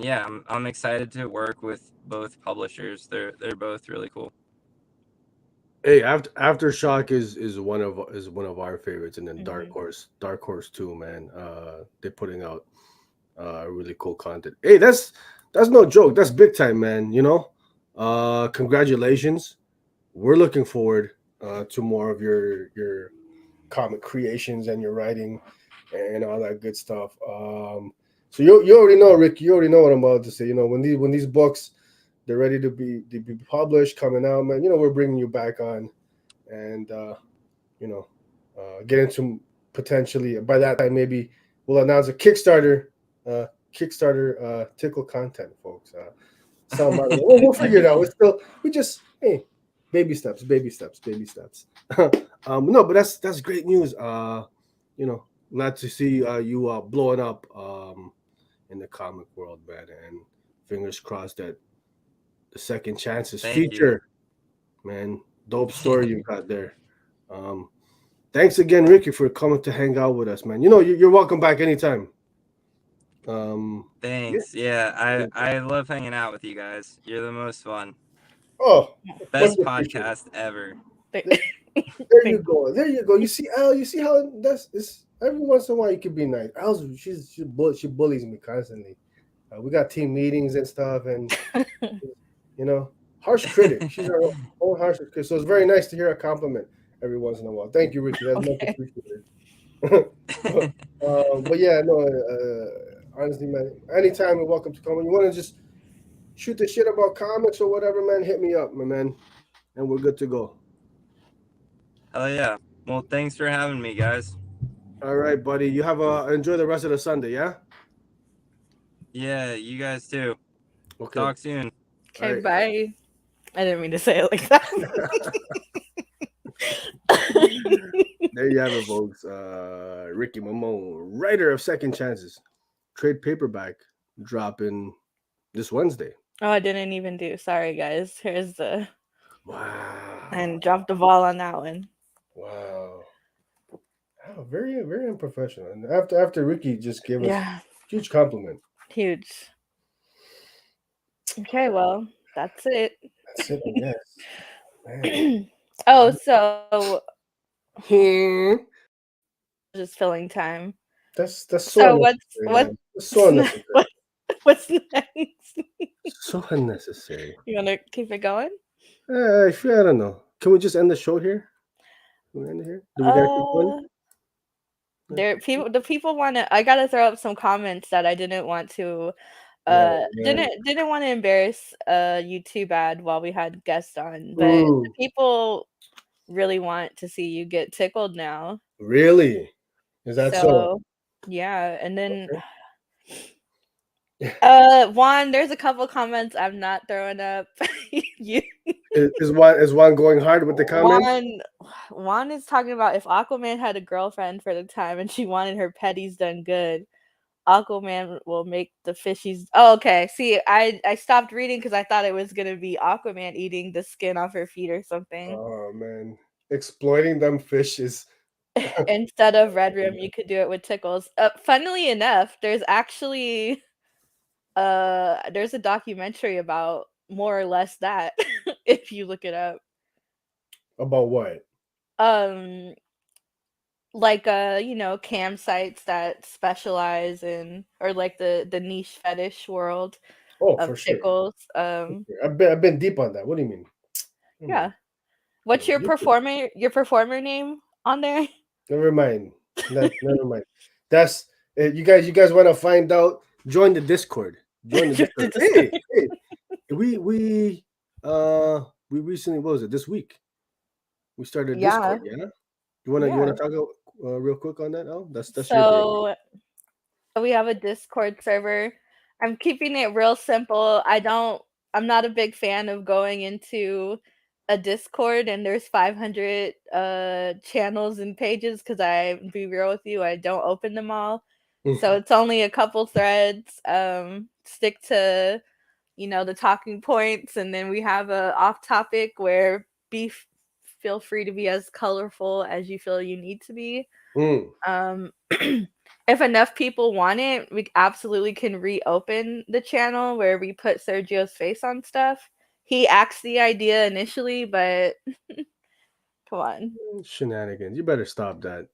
yeah, I'm excited to work with both publishers. They're both really cool. Hey, Aftershock is one of our favorites, and then Dark Horse too, man. They're putting out really cool content. Hey, that's no joke. That's big time, man. You know, congratulations. We're looking forward to more of your comic creations and your writing and all that good stuff. So you already know, Rick. You already know what I'm about to say. You know, when these books, they're ready to be published, coming out, man. You know, we're bringing you back on, and you know, get into potentially by that time maybe we'll announce a Kickstarter tickle content, folks. We'll figure it out. We just baby steps. No, but that's great news. You know, glad to see you blowing up in the comic world, man, and fingers crossed that the Second Chances feature, man. Dope story you got there. Thanks again, Ricky, for coming to hang out with us, man. You know, you're welcome back anytime. Thanks. Yeah, I love hanging out with you guys. You're the most fun. Oh, best podcast ever. There you go. There you go. You see, Elle. You see how that's every once in a while you can be nice. Elle's she bullies me constantly. We got team meetings and stuff, and you know, harsh critic. She's our own harsh critic. So it's very nice to hear a compliment every once in a while. Thank you, Ricky. That's much appreciated. But yeah, no. Honestly, man, anytime you're welcome to come. When you want to just shoot the shit about comics or whatever, man, hit me up, my man, and we're good to go. Hell yeah. Well, thanks for having me, guys. All right, buddy. You have enjoy the rest of the Sunday, yeah? Yeah, you guys too. Okay. Talk soon. Okay, bye. I didn't mean to say it like that. There you have it, folks. Ricky Mammone, writer of Second Chances, trade paperback, dropping this Wednesday. Oh, I didn't even do. Sorry, guys. Here's the Wow. and dropped the ball on that one. Wow. Oh, very, very unprofessional. And after Ricky just gave us Yeah, huge compliment. huge. Okay, well, that's it. That's it, I guess. Man. Oh, so Hmm. just filling time. That's so So unnecessary, man. That's so unnecessary. what's next? So unnecessary. You wanna keep it going? I don't know. Can we just end the show here? Can we end it here? Do we gotta keep going? The people wanna I gotta throw up some comments that I didn't want to Oh, man. didn't want to embarrass you too bad while we had guests on, but Mm, the people really want to see you get tickled now. really? Is that so? So yeah, and then Okay. Juan, there's a couple comments I'm not throwing up. you Is Juan going hard with the comments? Juan is talking about if Aquaman had a girlfriend for the time and she wanted her petties done good, Aquaman will make the fishies. Oh, okay. See, I stopped reading because I thought it was gonna be Aquaman eating the skin off her feet or something. Oh man, exploiting them fishes. Instead of Red Room, you could do it with tickles. Funnily enough, there's actually there's a documentary about more or less that if you look it up. About what? Um like campsites that specialize in or like the niche fetish world Oh, of for sure. tickles. I've been deep on that. What do you mean? Yeah. What's your performer name on there? Never mind. Never mind. That's you guys. You guys want to find out? Join the Discord. Join the Discord. Hey, we recently, what was it, this week? We started Yeah. Discord. Yeah. You wanna talk real quick on that? Oh, that's your baby. So we have a Discord server. I'm keeping it real simple. I'm not a big fan of going into a Discord and there's 500 channels and pages because I be real with you, I don't open them all. So it's only a couple threads. Stick to the talking points, and then we have a off topic where feel free to be as colorful as you feel you need to be. If enough people want it, we absolutely can reopen the channel where we put Sergio's face on stuff. He axed the idea initially, but come on. Shenanigans. You better stop that.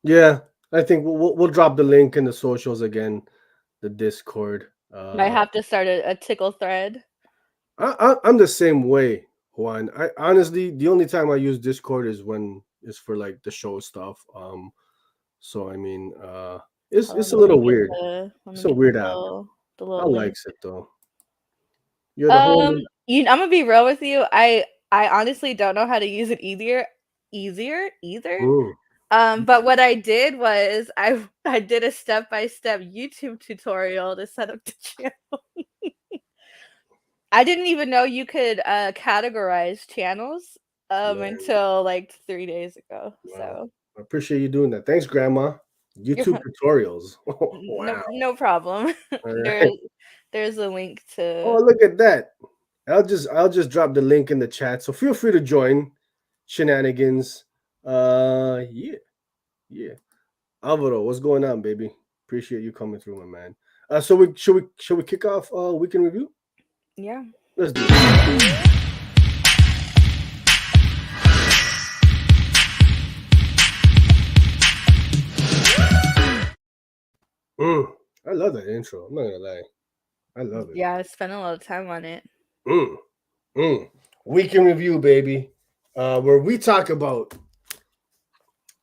Yeah, I think we'll drop the link in the socials again, the Discord. Might have to start a tickle thread. I'm the same way, Juan. I honestly, the only time I use Discord is when it's for like the show stuff. So I mean, it's a little weird. It's a weird app. The I little link. likes it though. You're the homie. I'm gonna be real with you. I honestly don't know how to use it either. But what I did was I did a step-by-step YouTube tutorial to set up the channel. I didn't even know you could categorize channons until like 3 days ago. Wow. So I appreciate you doing that. Thanks, Grandma. YouTube tutorials. Wow. No problem. Right. There's a link to. Oh, look at that. I'll just drop the link in the chat. So feel free to join Shenanigans. Yeah. Alvaro, what's going on, baby? Appreciate you coming through, my man. So should we kick off weekend review? Yeah. Let's do it. I love that intro. I'm not gonna lie. I love it. Yeah, I spent a lot of time on it. Weekend review, baby. Where we talk about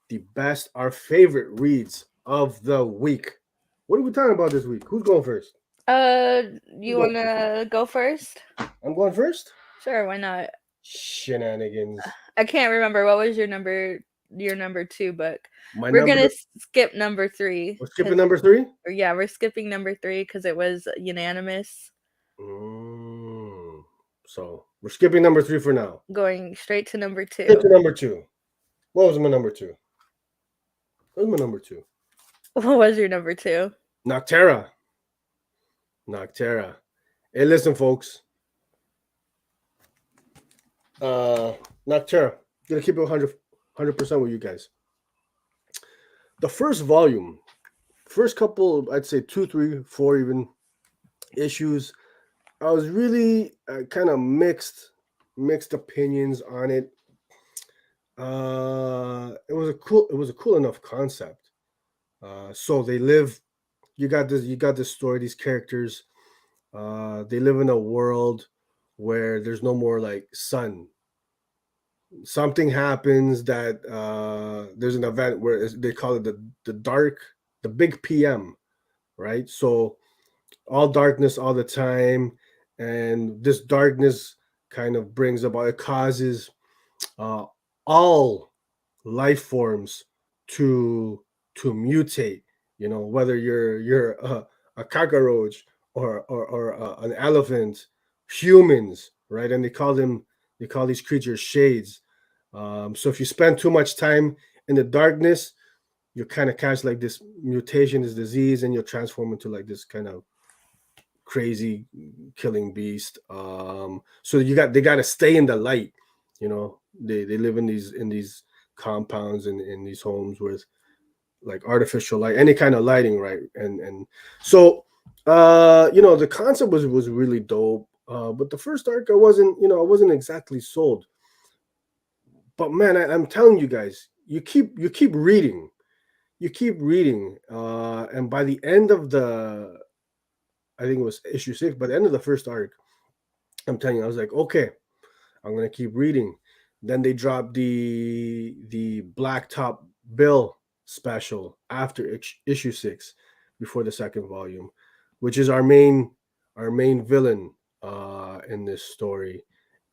the best, our favorite reads of the week. What are we talking about this week? Who's going first? You wanna go first? I'm going first? Sure, why not? Shenanigans. I can't remember. What was your number 2 book? We're gonna skip number 3. We're skipping number 3? Yeah, we're skipping number 3 because it was unanimous. So We're skipping number 3 for now. Going straight to number 2. Skip to number 2. What was my number 2? What was my number 2? What was your number 2? Noctera. Hey, listen, folks. Noctera. Gonna keep it 100% with you guys. The first volume, first couple, I'd say 2, 3, 4 even issues, I was really kind of mixed opinions on it. It was a cool enough concept. So they live. You got this story. These characters, they live in a world where there's no more like sun. Something happens that there's an event where they call it the big PM, right? So all darkness all the time, and this darkness kind of brings about, it causes all life forms to mutate. You know, whether you're a cockroach or an elephant, humans, right? And they call these creatures shades. So if you spend too much time in the darkness, you kind of catch like this mutation, this disease, and you'll transform into like this kind of crazy killing beast. So they got to stay in the light. You know, they live in these compounds and in these homes with like artificial light, any kind of lighting, right? And so the concept was really dope. But the first arc, I wasn't exactly sold. But man, I'm telling you guys, you keep reading, and by the end of I think it was issue 6, by the end of the first arc, I'm telling you, I was like, okay, I'm gonna keep reading. Then they dropped the Blacktop Bill special after issue 6, before the second volume, which is our main villain in this story,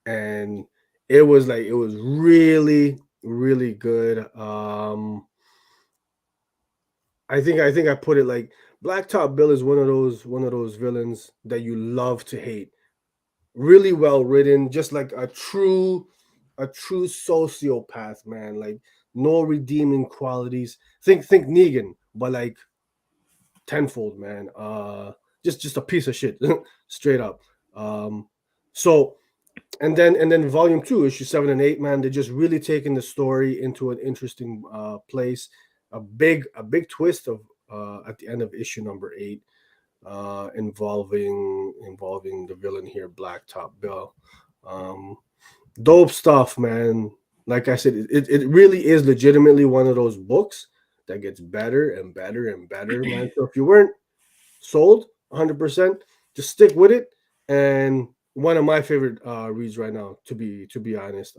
and it was really really good. I think I put it like Blacktop Bill is one of those villains that you love to hate. Really well written, just like a true sociopath, man. Like no redeeming qualities. Think Negan, but like tenfold, man. Just a piece of shit, straight up. So and then volume 2, issue 7 and 8, man, they're just really taking the story into an interesting place. A big twist of at the end of issue number 8, involving the villain here, Blacktop Bill. Dope stuff, man. Like I said, it really is legitimately one of those books that gets better and better and better, man. So if you weren't sold 100%, just stick with it. And one of my favorite reads right now, to be honest.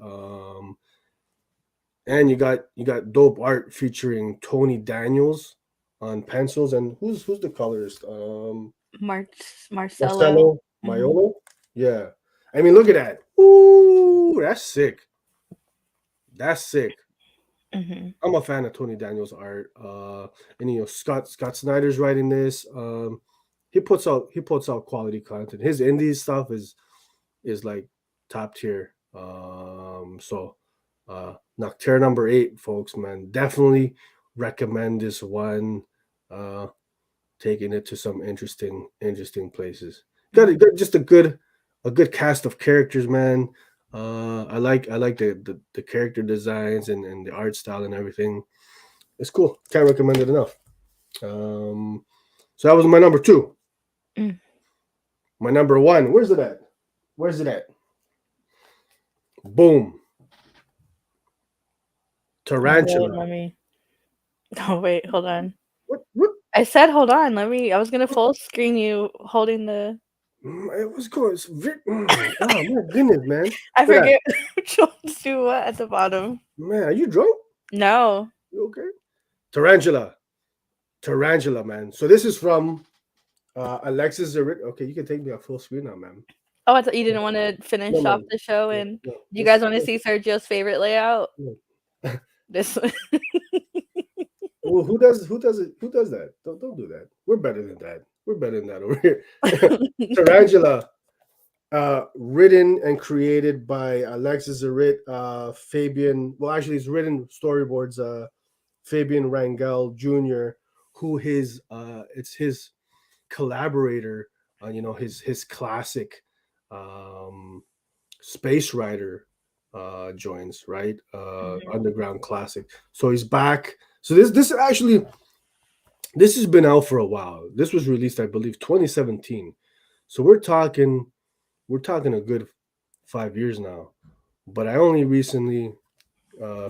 And you got dope art featuring Tony Daniels on pencils, and who's the colorist? Marcelo Maiolo. Yeah, I mean, look at that. Ooh, that's sick. Mm-hmm. I'm a fan of Tony Daniels' art. And Scott Snyder's writing this. He puts out quality content. His indie stuff is like top tier. So Nocturne number 8, folks, man, definitely recommend this one. Taking it to some interesting places. Got just a good cast of characters, man. I like the character designs and the art style and everything. It's cool. Can't recommend it enough. So that was my number 2. My number 1. Where's it at? Boom. Tarantula. Oh wait, hold on. What? I said hold on. I was gonna full screen you holding the. It was going. Oh my goodness, man! I forget which ones do what at the bottom. Man, are you drunk? No. You okay? Tarantula, man. So this is from Alexis Zarit. Okay, you can take me off full screen now, man. Oh, I thought you didn't want to finish off the show, and do you guys want to see Sergio's favorite layout? This one. Well, who does it? Who does that? Don't do that. We're better than that. Over here. Tarantula. Written and created by Alexis Zarit, Fabian. Well, actually, it's written storyboards. Fabian Rangel Jr., who it's his collaborator. His classic um, Space Rider joins, right. Mhm. Underground classic. So he's back. So this has been out for a while. This was released, I believe, 2017. So we're talking a good 5 years now. But I only recently,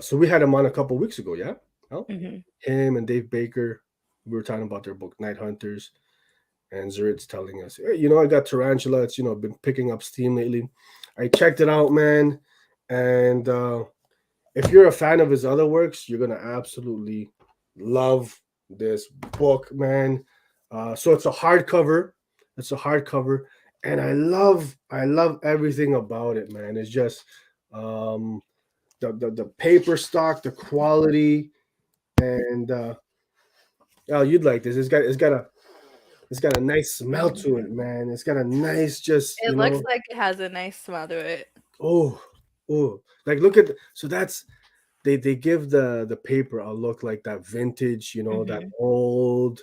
so we had him on a couple weeks ago, yeah. Oh, Mhm. him and Dave Baker. We were talking about their book Night Hunters, and Zurit's telling us, hey, I got Tarantula. It's been picking up steam lately. I checked it out, man, and if you're a fan of his other works, you're gonna absolutely love this book, man. So it's a hardcover. It's a hardcover, and I love everything about it, man. It's just um, the paper stock, the quality, and oh, you'd like this. It's got a nice smell to it, man. It's got a nice, just It looks like it has a nice smell to it. oh, oh, like look at so that's they give the paper a look like that vintage, that Mhm. old,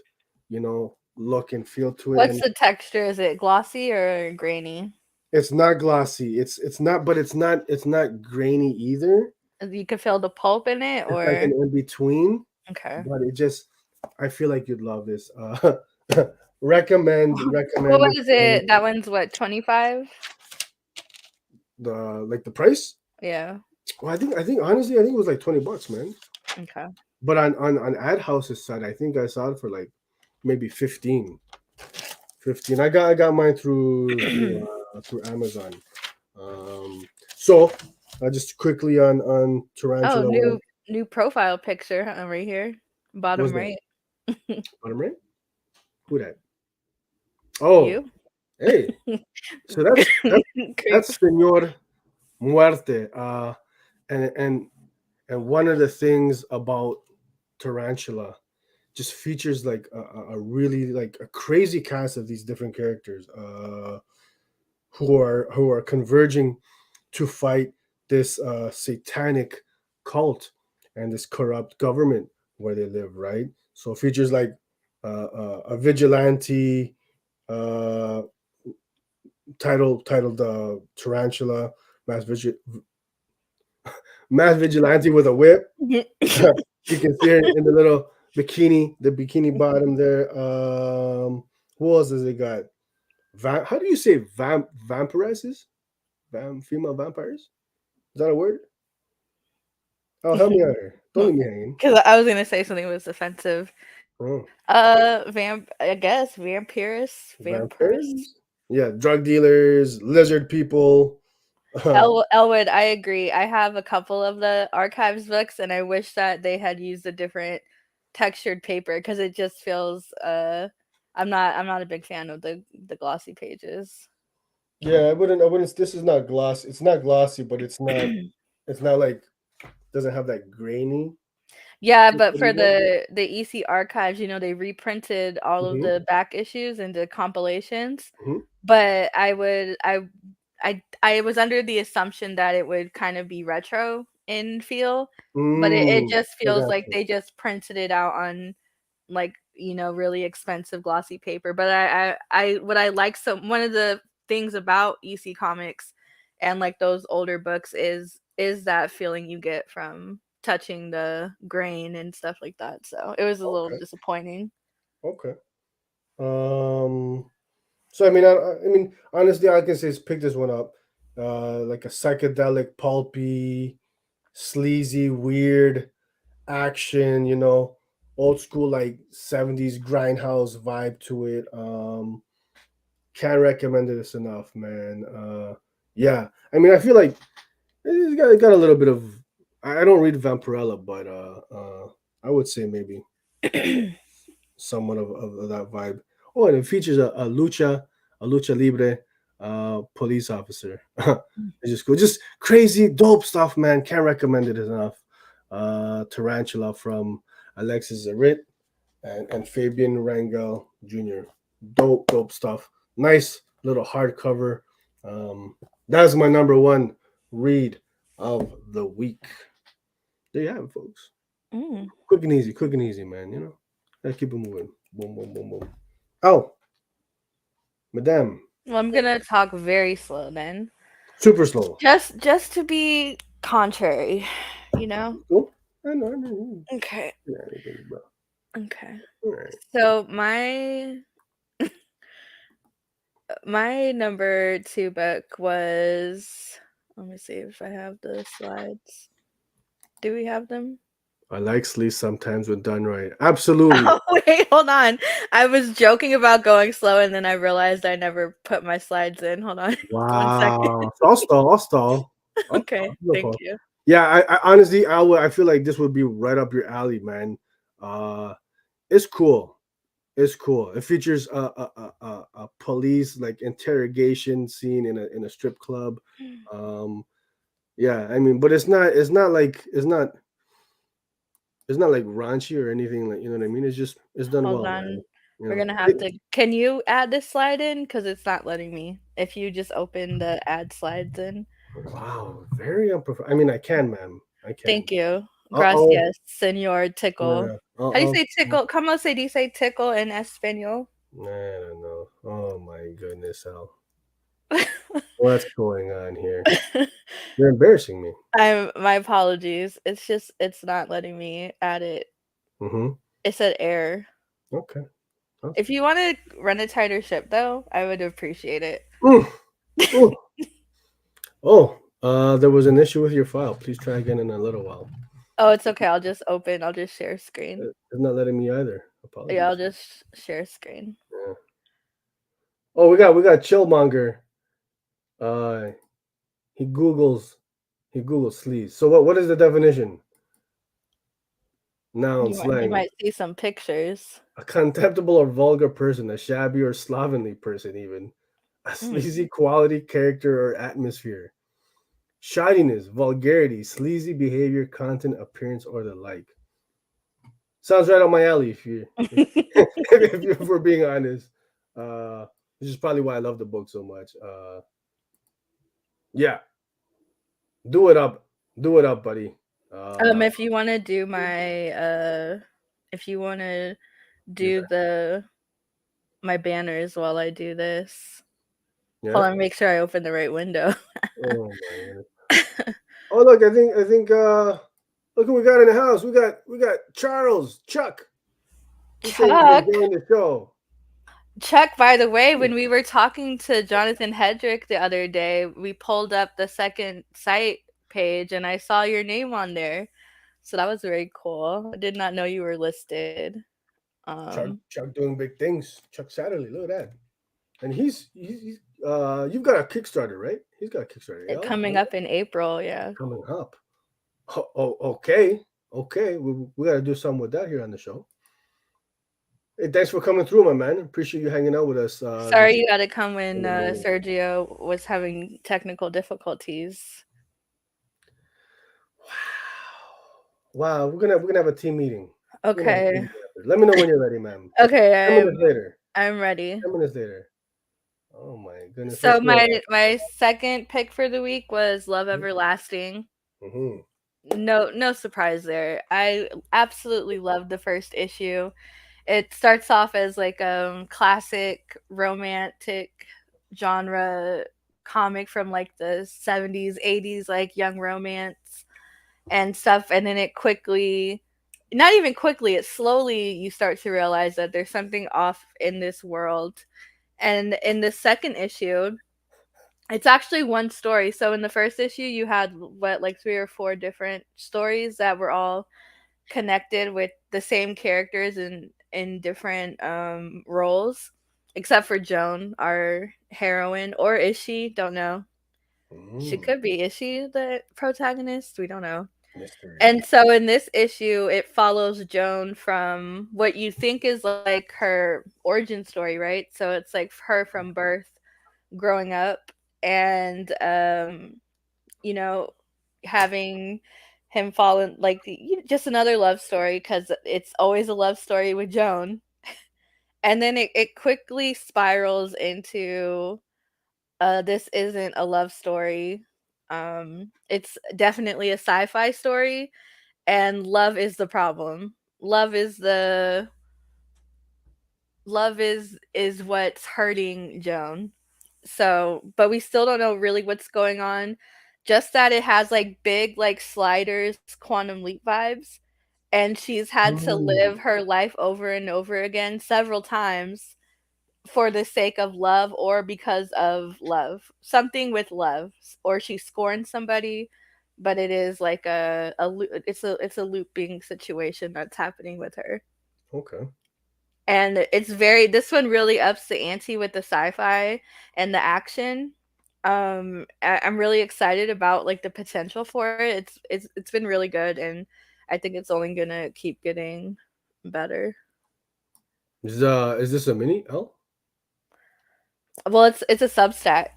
look and feel to it, What's and the texture? Is it glossy or grainy? it's not glossy. It's not, but it's not grainy either. You can feel the pulp in it, It's like or an in between, okay. but it just I feel like you'd love this. Recommend What it was for it? That one's what, 25? the price. Yeah. Well, I think honestly, I think it was like $20, man. Okay. But on Ad House's side, I think I saw it for like maybe 15. 15. I got mine through Amazon. Um, so just quickly on Oh, Tarantula. new profile picture right here, What's bottom that? right. Bottom right? Who that? Oh, You? hey. So that's Creep. Senor Muerte. And one of the things about Tarantula just features like a really like a crazy cast of these different characters who are converging to fight this satanic cult and this corrupt government where they live, right? So it features like a vigilante uh, titled Tarantula, mass, Vigi- mass vigilante with a whip. You can see her in the little the bikini bottom there. Who else does it got? How do you say vampiresses? Female vampires? Is that a word? Oh, help me out here. Don't leave me hanging. Because I was gonna say something was offensive. Oh, I guess vampirist. vampires? Yeah, drug dealers, lizard people. Elwood, I agree. I have a couple of the archives books, and I wish that they had used a different textured paper because it just feels. I'm not a big fan of the glossy pages. Yeah, I wouldn't. This is not glossy. It's not glossy, but it's not like doesn't have that grainy. Yeah, but for Mm-hmm. the EC archives, they reprinted all of Mm-hmm. the back issues into compilations. But I was under the assumption that it would kind of be retro in feel, but it Mm, just I feels got like you. they just printed it out on like, really expensive glossy paper. But I what I like, so one of the things about EC Comics and like those older books is that feeling you get from touching the grain and stuff like that. So it was a little Okay. disappointing. Okay. Um. So I mean, honestly, all I can say is pick this one up. Like a psychedelic, pulpy, sleazy, weird action. Old school like '70s grindhouse vibe to it. Can't recommend this enough, man. Yeah. I mean, I feel like it got a little bit of. I don't read Vampirella, but I would say maybe somewhat of that vibe. Oh, and it features a lucha libre police officer. It's just cool, just crazy, dope stuff, man. Can't recommend it enough. Tarantula from Alexis Zarit and Fabian Rangel Jr. Dope stuff. Nice little hardcover. That's my number one read of the week. There you have it, folks. Mm. Quick and easy, man. You know, gotta keep it moving. Boom, boom, boom, boom. Oh, madame, Well, I'm gonna talk very slow then, super slow. just to be contrary, you know. Cool. I know. Okay. Yeah, anything, bro. Okay. All right. So my number two book was. Let me see if I have the slides. Do we have them? I like sleep sometimes when done right. Absolutely. Oh, wait, hold on. I was joking about going slow, and then I realized I never put my slides in. Hold on. 1 second. Wow. So I'll stall. I'll stall. I'll Okay, stall. No thank problem. you. Yeah, I honestly, I feel like this would be right up your alley, man. Uh, it's cool. It's cool. It features a police like interrogation scene in a strip club. Um, yeah, I mean, but it's not like raunchy or anything, like, you know what I mean. It's done Hold well, man. on. You We're know. gonna have to. Can you add this slide in? Because it's not letting me. If you just open the add slides in. Wow, very unprofessional. I mean, I can, ma'am. I can. Thank you. Uh oh. Gracias, Senor Tickle. Yeah. Uh How do you oh. say tickle? Como se dice tickle in Espanol? I don't know. Oh my goodness, Al. What's going on here? You're embarrassing me. My apologies. It's not letting me add it. Mm-hmm. It said error. Okay. If you want to run a tighter ship, though, I would appreciate it. Mm, mm. Oh, there was an issue with your file. Please try again in a little while. Oh, it's okay. I'll just share screen. It's not letting me either. Yeah, I'll Apologies. just share screen. Yeah. Oh, we got Chillmonger. Uh, he Googles sleaze. So what is the definition? Noun You slang. might see some pictures. A contemptible or vulgar person, a shabby or slovenly person, even a Mm. sleazy quality, character, or atmosphere. Shoddiness, vulgarity, sleazy behavior, content, appearance, or the like. Sounds right up my alley if we're being honest. Which is probably why I love the book so much. Yeah, do it up, buddy. If you want to do if you want to do my banners while I do this. Yeah. Hold on, make sure I open the right window. Oh my goodness. Oh look, I think look who we got in the house. We got Charles, Chuck. He's saying he's Chuck. enjoying the show. Chuck, by the way, when we were talking to Jonathan Hedrick the other day, we pulled up the second site page and I saw your name on there. So that was very cool. I did not know you were listed. Chuck doing big things. Chuck Satterley, look at that. And he's you've got a Kickstarter, right? He's got a Kickstarter. Yeah, Coming up in April, yeah. coming up. Oh, okay. We got to do something with that here on the show. Hey, thanks for coming through, my man. Appreciate you hanging out with us. Sorry you got to come when Sergio was having technical difficulties. Wow, we're gonna have a team meeting. Okay. Let me know when you're ready, ma'am. Okay, 10 minutes later. I'm ready. 10 minutes later. Oh my goodness. So my second pick for the week was Love Everlasting. Mm-hmm. No surprise there. I absolutely loved the first issue. It starts off as like classic romantic genre comic from like the 70s, 80s, like young romance and stuff, and then it quickly, not even quickly, it slowly, you start to realize that there's something off in this world. And in the second issue, it's actually one story. So in the first issue, you had like 3 or 4 different stories that were all connected with the same characters in different roles, except for Joan, our heroine, or is she? Don't know. She could be. Is she the protagonist? We don't know. Mystery. And so in this issue, it follows Joan from what you think is like her origin story, right? So it's like her from birth, growing up, and you know, having him fall in like just another love story, because it's always a love story with Joan. And then it quickly spirals into This isn't a love story. It's definitely a sci-fi story, and love is the problem. Love is the love is what's hurting Joan. So, but we still don't know really what's going on. Just that it has like big like sliders, quantum leap vibes, and she's had to Mm, live her life over and over again several times for the sake of love or because of love. Something with love, or she scorned somebody, but it is like it's a looping situation that's happening with her. okay. And it's very this one really ups the ante with the sci-fi and the action. I'm really excited about like the potential for it. It's been really good, and I think it's only gonna keep getting better. Is this a mini? Oh, Well, it's a Substack,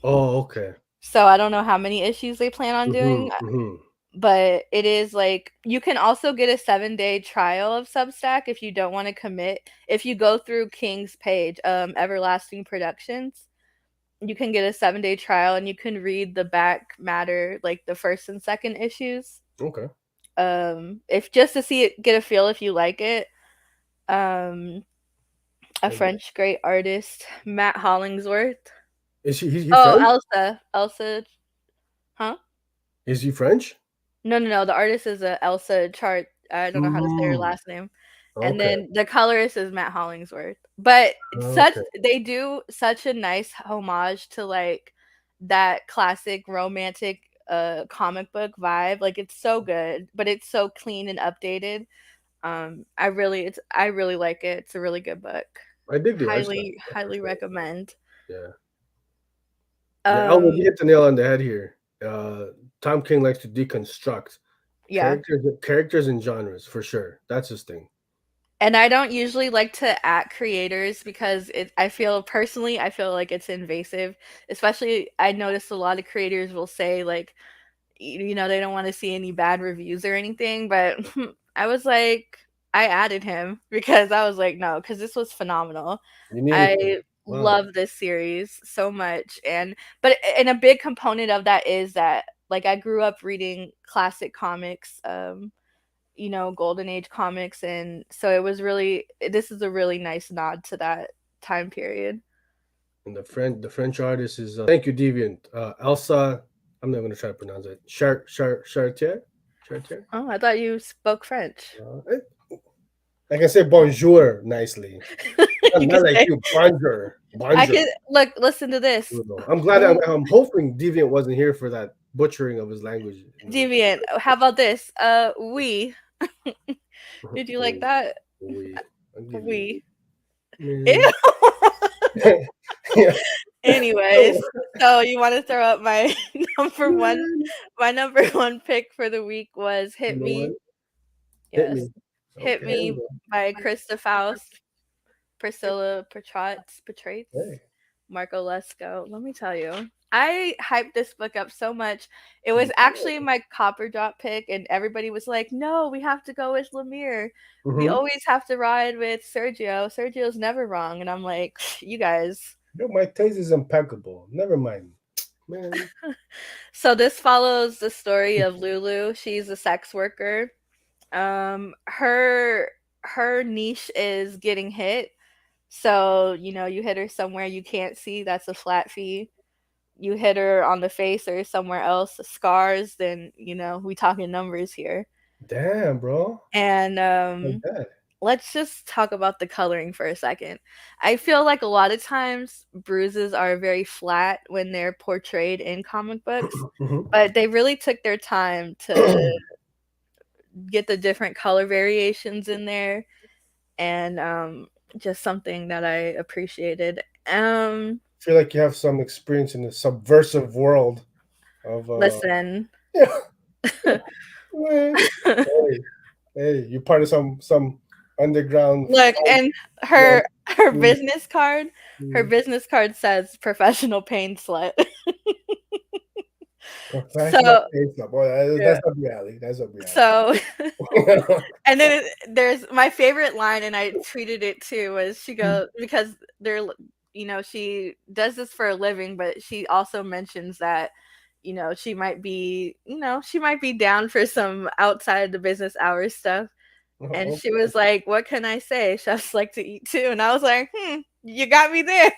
oh, okay. so I don't know how many issues they plan on Mm-hmm, doing, mm-hmm. but it is like you can also get a 7-day trial of Substack if you don't want to commit. If you go through King's page, Everlasting Productions, you can get a 7-day trial and you can read the back matter, like the first and second issues. Okay. If just to see it, get a feel if you like it. Um, a Maybe. French great artist, Matt Hollingsworth. Is he Oh, French? Elsa, huh? Is he French? No, no, no. The artist is Elsa Chart. I don't know how to say her Mm, last name. And okay. then the colorist is Matt Hollingsworth. But such Okay. they do such a nice homage to like that classic romantic comic book vibe. Like it's so good, but it's so clean and updated. I really like it. It's a really good book. I dig the art style. Highly recommend. Yeah. Yeah, Elwood, Um you hit the nail on the head here. Tom King likes to deconstruct yeah. characters and genres for sure. That's his thing. And I don't usually like to at creators because I feel personally, I feel like it's invasive. Especially, I notice a lot of creators will say, like, you know, they don't want to see any bad reviews or anything. But I was like, I added him because I was like, no, because this was phenomenal. You needed to. I Wow. love this series so much. And a big component of that is that, like, I grew up reading classic comics. You know, golden age comics, and so it was really this is a really nice nod to that time period. And the French artist is thank you, Deviant. Elsa, I'm not gonna try to pronounce it. Chartier? Chartier? Oh, I thought you spoke French. I can say bonjour nicely. You Not could like say you, bonjour. I Bonjour. could look listen to this. I'm glad I'm hoping Deviant wasn't here for that butchering of his language. Deviant, how about this? We did you like Oui, that? oui. I'll give you We man. Ew. Yeah. Anyways, so you want to throw up my number one my number one pick for the week was Hit Number Me. one, hit Yes. me. Hit Okay. Me by Krista Faust, Priscilla Petrates, Hey. Marco Lesko. Let me tell you, I hyped this book up so much. It was actually my copper drop pick, and everybody was like, "No, we have to go with Lemire. We Mm-hmm. always have to ride with Sergio. Sergio's never wrong." And I'm like, "You guys." My taste is impeccable. Never mind. Man. So this follows the story of Lulu. She's a sex worker. Her niche is getting hit. So, you know, you hit her somewhere you can't see, that's a flat fee. You hit her on the face or somewhere else, scars, then, you know, we talking numbers here. Damn, bro. And Like that. let's just talk about the coloring for a second. I feel like a lot of times bruises are very flat when they're portrayed in comic books, Mm-hmm. but they really took their time to get the different color variations in there, and just something that I appreciated. Feel like you have some experience in the subversive world of Listen. yeah. Man. Hey, hey, you part of some underground Look, and yeah, her her mm, business card, her mm, business card says professional pain slut. professional So, face up. Boy, yeah. that's up your alley. That's up your alley. So and then there's my favorite line, and I tweeted it too, was she goes because they're she does this for a living, but she also mentions that she might be down for some outside the business hours stuff. And Oh, she was like, "What can I say? Chefs like to eat too." And I was like, you got me there.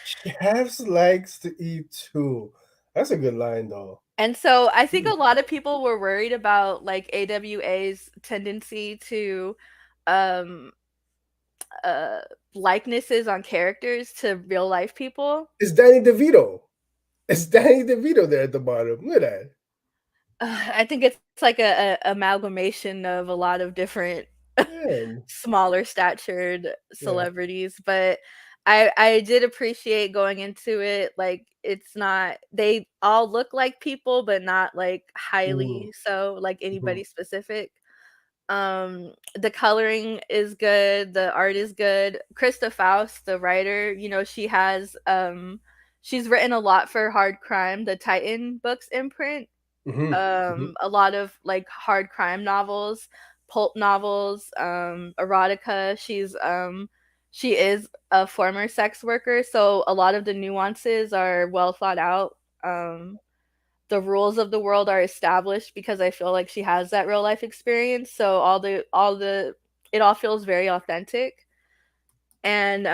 chefs likes to eat too. That's a good line though. And so I think a lot of people were worried about like AWA's tendency to um uh likenesses on characters to real life people. It's Danny DeVito. It's Danny DeVito there at the bottom. Look at that. I think it's like a amalgamation of a lot of different Man. smaller statured Yeah. celebrities, but I did appreciate going into it, like, it's not they all look like people, but not, like, Mm, highly so, like, mhm, anybody specific. The coloring is good, the art is good. Krista Faust, the writer, she's written a lot for Hard Crime, the Titan Books imprint, mhm, mhm, a lot of like hard crime novels, pulp novels, erotica. She is a former sex worker, so a lot of the nuances are well thought out. Um the rules of the world are established because I feel like she has that real life experience. So all the it all feels very authentic. And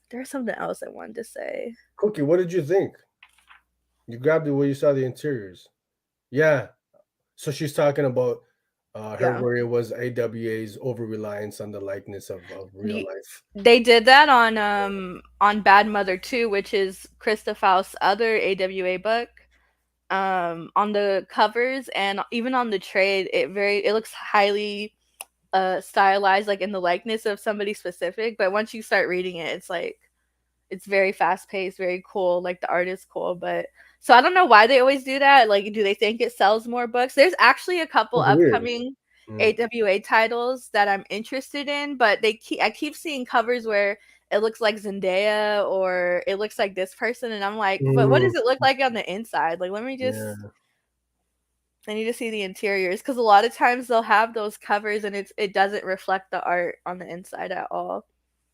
there's something else I wanted to say. Cookie, what did you think? You grabbed it where you saw the interiors. Yeah. So she's talking about her Yeah. worry was AWA's over reliance on the likeness of real You, life. They did that on Bad Mother 2, which is Krista Faust's other AWA book. On the covers and even on the trade, it looks highly stylized, like in the likeness of somebody specific, but once you start reading it, it's like it's very fast paced, very cool. Like the art is cool, but so I don't know why they always do that. Like, do they think it sells more books? There's actually a couple It's weird. upcoming Mm. AWA titles that I'm interested in, but I keep seeing covers where it looks like Zendaya or it looks like this person, and I'm like, but what Mm, does it look like on the inside? Like, yeah. I need to see the interiors because a lot of times they'll have those covers and it doesn't reflect the art on the inside at all.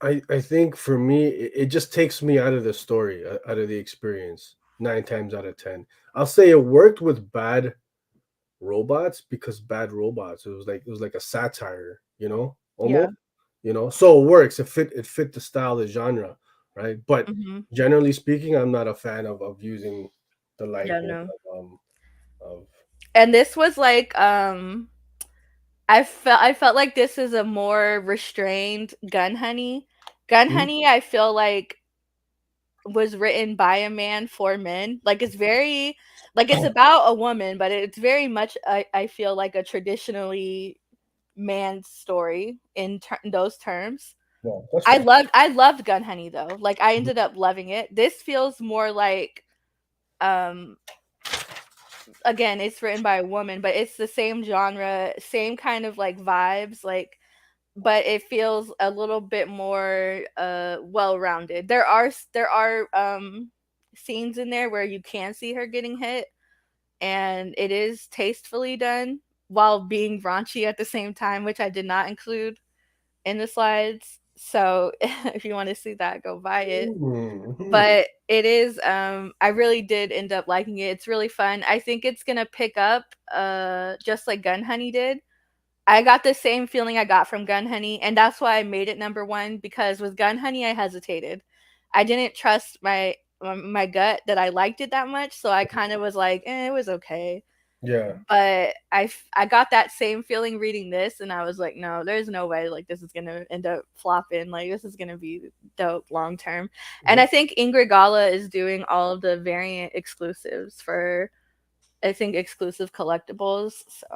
I think for me, it just takes me out of the story, out of the experience, 9 times out of 10. I'll say it worked with bad robots because bad robots. It was like a satire, Yeah. almost, So it works. It fit the style, the genre, right? But Mhm. generally speaking, I'm not a fan of using the Yeah, likeness no. of And this was like I felt like this is a more restrained Gun Honey. Gun Mhm. Honey, I feel like was written by a man for men. Like it's very like it's about a woman, but it's very much I feel like a traditionally man's story in those terms. Yeah, that's fair. I loved Gun Honey though. Like I ended up loving it. This feels more like um again, it's written by a woman, but it's the same genre, same kind of like vibes, like but it feels a little bit more well-rounded. There are scenes in there where you can see her getting hit and it is tastefully done while being raunchy at the same time, which I did not include in the slides. So if you want to see that, go buy it. Mhm. But it is I really did end up liking it. It's really fun. I think it's gonna pick up just like Gun Honey did. I got the same feeling I got from Gun Honey, and that's why I made it number one because with Gun Honey I hesitated. I didn't trust my gut that I liked it that much, so I kind of was like, it was okay. Yeah. But I got that same feeling reading this, and I was like, no, there's no way like this is gonna end up flopping. Like this is gonna be dope long term. And I Yep. think Ingrid Gala is doing all of the variant exclusives for I think exclusive collectibles. So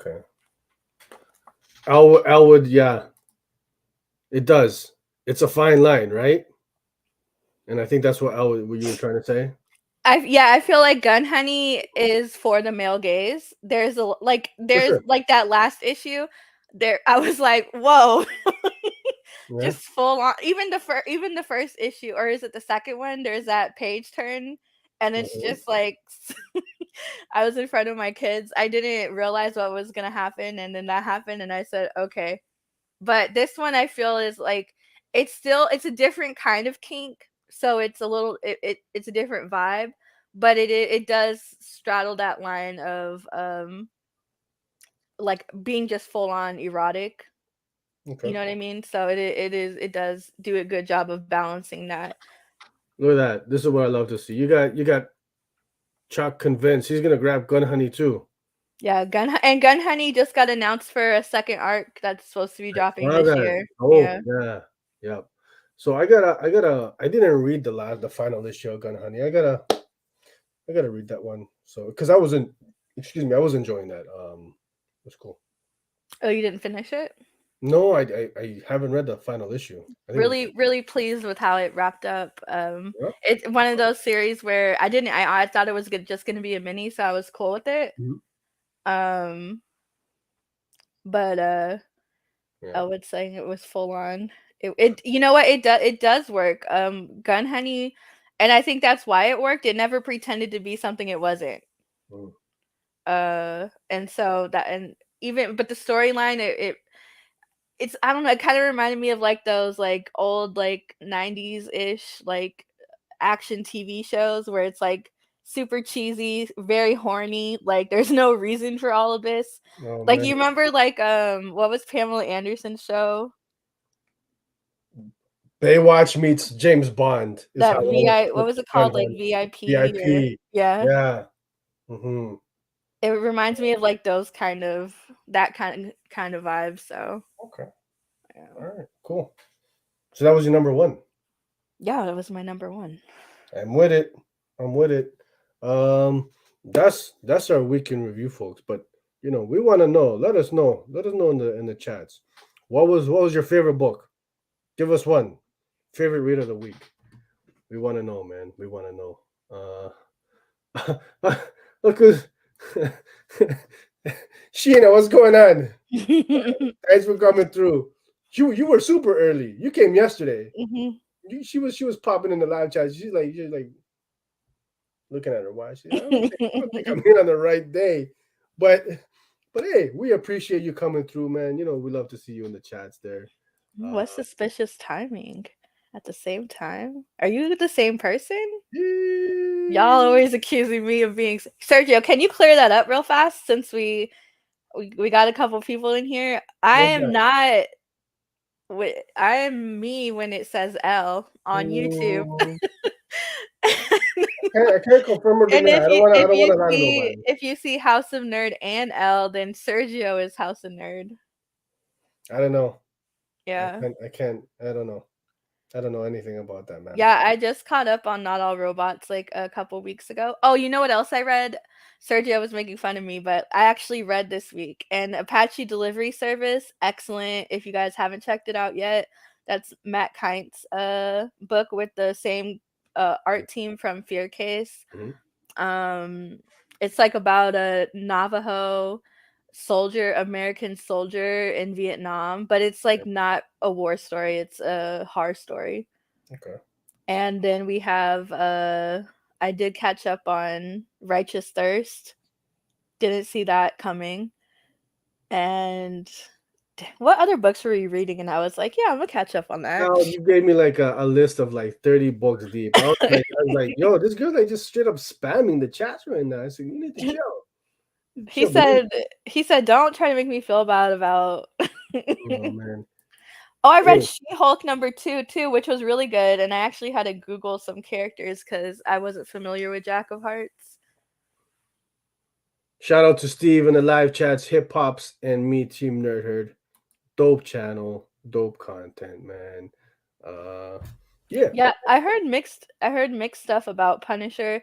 Okay. Elwood, yeah, it does. It's a fine line, right? And I think that's what you were trying to say. I feel like Gun Honey is for the male gaze. For There's sure. like that last issue. There I was like, whoa. Yeah. Just full on even the first issue, or is it the second one? There's that page turn and it's Mhm. just like I was in front of my kids. I didn't realize what was gonna happen and then that happened and I said, okay. But this one I feel is like it's a different kind of kink, so it's a little it's a different vibe, but it does straddle that line of like being just full on erotic. You Okay. know what I mean? So it does do a good job of balancing that. Look at that. This is what I love to see. You got Chuck convinced he's gonna grab Gun Honey too. Yeah, Gun Honey just got announced for a second arc that's supposed to be dropping Saw this that. year. Oh Yeah. yeah, yep. So I didn't read the final issue of Gun Honey. I gotta read that one. So because I wasn't, excuse me, I was enjoying that. It was cool. Oh, you didn't finish it? No, I haven't read the final issue. I think Really, really pleased with how it wrapped up. yeah. It's one of those series where I thought it was just gonna be a mini, so I was cool with it. Mhm. Um, but Yeah. I would say it was full on. It you know what it does work. Gun Honey, and I think that's why it worked. It never pretended to be something it wasn't. Mm. And so that and even but the storyline it's I don't know, it kind of reminded me of like those like old like 90s ish like action TV shows where it's like super cheesy, very horny, like there's no reason for all of this. Oh Like man, you remember like what was Pamela Anderson's show? Baywatch meets James Bond is how That I want to what put was it Gun called? Like Honey. VIP or VIP. yeah. Yeah. Mm-hmm. It reminds me of like those kind of that kind of vibe. So Okay. yeah. All right. Cool. So that was your number one. Yeah, that was my number one. I'm with it. I'm with it. Um, that's our weekend review, folks. But we want to know. Let us know. Let us know in the chats. What was your favorite book? Give us one. Favorite read of the week. We want to know, man. We want to know. Look who's Sheena. What's going on? Thanks for coming through. You were super early. You came yesterday. Mhm. She was popping in the live chat. She's like looking at her watch. I don't think I'm here on the right day, but hey, we appreciate you coming through, man. We love to see you in the chats there. What suspicious timing at the same time? Are you the same person? Y'all Eh, always accusing me of being Sergio, can you clear that up real fast since we got a couple people in here? I what's am that? not I am me when it says L on YouTube. Mm, I can't confirm or And deny. I don't want to lie to nobody. if you see House of Nerd and L, then Sergio is House of Nerd. I don't know. I Yeah. can't. I can't. I don't know. I don't know anything about that, man. Yeah, I just caught up on Not All Robots like a couple weeks ago. Oh, you know what else I read? Sergio was making fun of me, but I actually read this week. And Apache Delivery Service, excellent. If you guys haven't checked it out yet, that's Matt Kindt's book with the same art team from Fear Case. Mhm. It's like about a Navajo American soldier in Vietnam, but it's like not a war story, it's a horror story. Okay. And then we have I did catch up on Righteous Thirst. Didn't see that coming. And what other books were you reading? And I was like, yeah, I'm gonna catch up on that. Now you gave me like a list of like 30 books deep. I was like, yo, this girl's like just straight up spamming the chats right now. I said, you need to chill. You he chill, but said, don't try to make me feel bad about oh man. Oh, I read Hey, She-Hulk number 2 too, which was really good. And I actually had to Google some characters because I wasn't familiar with Jack of Hearts. shout out to Steve in the live chats, hip hops and me, Team Nerd Herd. Dope channel, dope content, man. Uh yeah. Yeah, I heard mixed stuff about Punisher.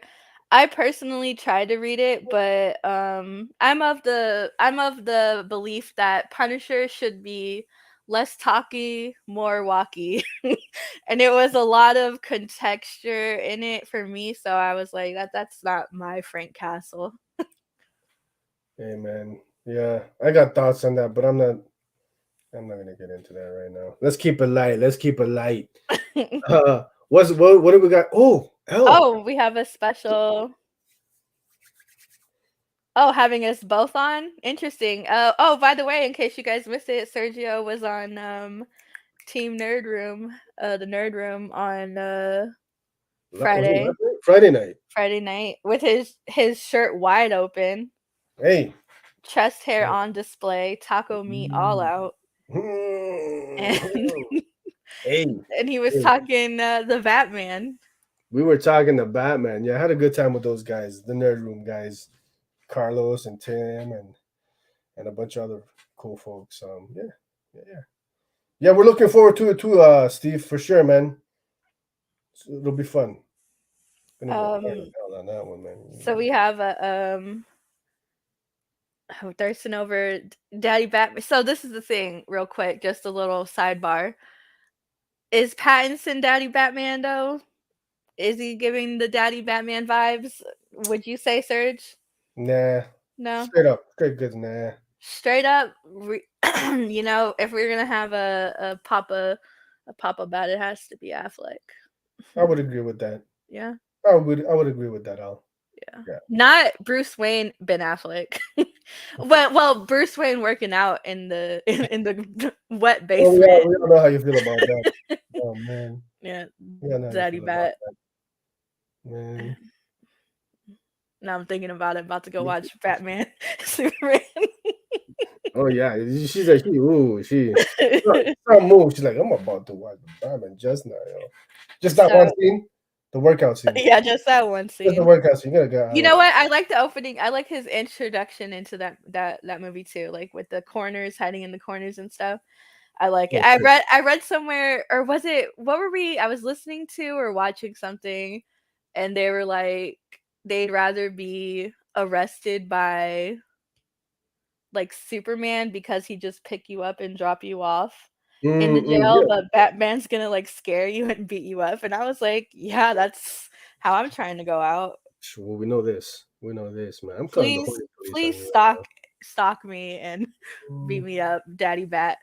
I personally tried to read it, but I'm of the belief that Punisher should be less talky, more walky. And it was a lot of contexture in it for me, so I was like that's not my Frank Castle. Hey man. Yeah. I got thoughts on that, but I'm not gonna get into that right now. Let's keep it light. Let's keep it light. What do we got? Oh, Elle. Oh, we have a special Oh, having us both on? Interesting. Oh, by the way, in case you guys missed it, Sergio was on Team Nerd Room, the Nerd Room on Friday night. Friday night with his shirt wide open, Hey. chest hair on display, taco meat all out, and Hey. and he was Hey. talking the Batman. We were talking to Batman. Yeah, I had a good time with those guys, the Nerd Room guys, Carlos and Tim and a bunch of other cool folks. Yeah, we're looking forward to it too, Steve, for sure, man. It'll be fun. Gonna go hard as hell on that one, man. So we have thirsting over Daddy Batman. So this is the thing, real quick, just a little sidebar. Is Pattinson Daddy Batman though? Is he giving the Daddy Batman vibes? Would you say, Serge? Nah. No. Straight good. Nah. Straight up, you know, if we're gonna have a papa about it, has to be Affleck. I would agree with that. Yeah. I would agree with that, Al. Yeah. Not Bruce Wayne, Ben Affleck. well, Bruce Wayne working out in the wet basement. Oh, we all know how you feel about that. Oh man. Yeah. Yeah, Daddy Bat. Man. Now I'm thinking about it. About to go watch Batman, Superman. Oh yeah, she's like, she some move. She's like, I'm about to watch Batman just now, yo. Just that one scene, the workout scene. Yeah, just that one scene. Just the workout scene. You know what? I like the opening. I like his introduction into that movie too, like with the corners, hiding in the corners and stuff. I like it. I read somewhere, or was it, what were we? I was listening to or watching something, and they were like, they'd rather be arrested by like Superman because he just pick you up and drop you off in the jail, but Batman's gonna like scare you and beat you up. And I was like, yeah, that's how I'm trying to go out. Well, we know this, man. I'm please stalk me and beat me up, Daddy Bat,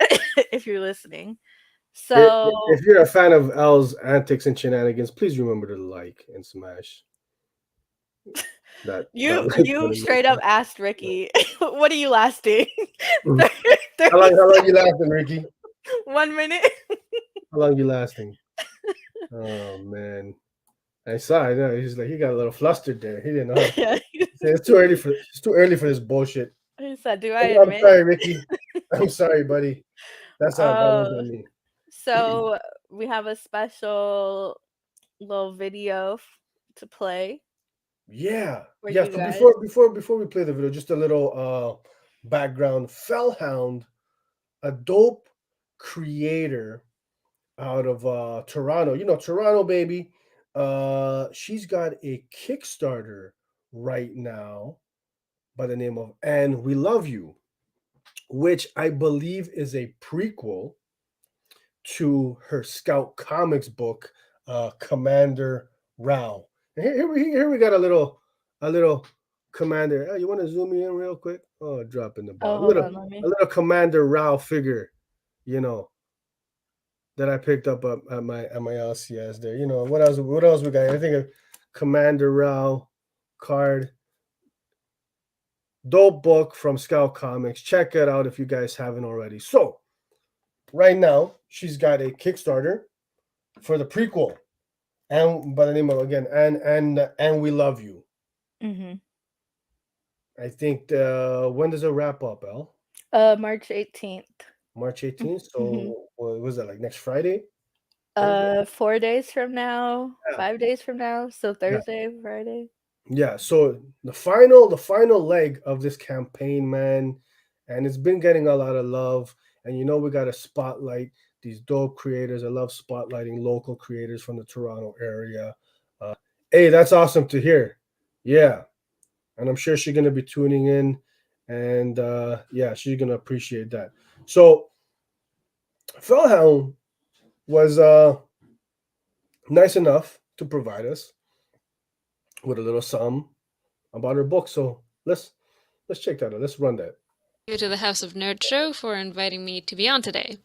if you're listening. So if you're a fan of Elle's antics and shenanigans, please remember to like and smash that. You straight up asked Ricky, what are you lasting? How long you lasting, Ricky? 1 minute. How long you lasting? Oh man, I saw. I know he's like, he got a little flustered there. He didn't know. It's too early for this bullshit. He said, I'm sorry, Ricky. I'm sorry, buddy. That was on me. So we have a special little video to play. Yeah. So before we play the video, just a little background. Hound, a dope creator out of Toronto. You know, Toronto, baby. She's got a Kickstarter right now by the name of And We Love You, which I believe is a prequel to her Scout Comics book, Commander Rao. And here we got a little Commander. Oh, you want to zoom in real quick? Oh, drop in the ball. A little Commander Rao figure, you know, that I picked up at my LCS there. You know, what else we got? I think a Commander Rao card. Dope book from Scout Comics. Check it out if you guys haven't already. So right now, she's got a Kickstarter for the prequel, and by the name of, again, and We Love You. Mm-hmm. I think when does it wrap up, Elle? March 18th. March 18th. So what was that, like next Friday? 4 days from now, 5 days from now. So Thursday, Friday. Yeah. So the final leg of this campaign, man, and it's been getting a lot of love. And you know, we got to spotlight these dope creators. I love spotlighting local creators from the Toronto area. Hey, that's awesome to hear. Yeah. And I'm sure she's going to be tuning in. And yeah, she's going to appreciate that. So Hound was nice enough to provide us with a little something about her book. So let's check that out. Let's run that. Thank you to the House of Nerd Show for inviting me to be on today.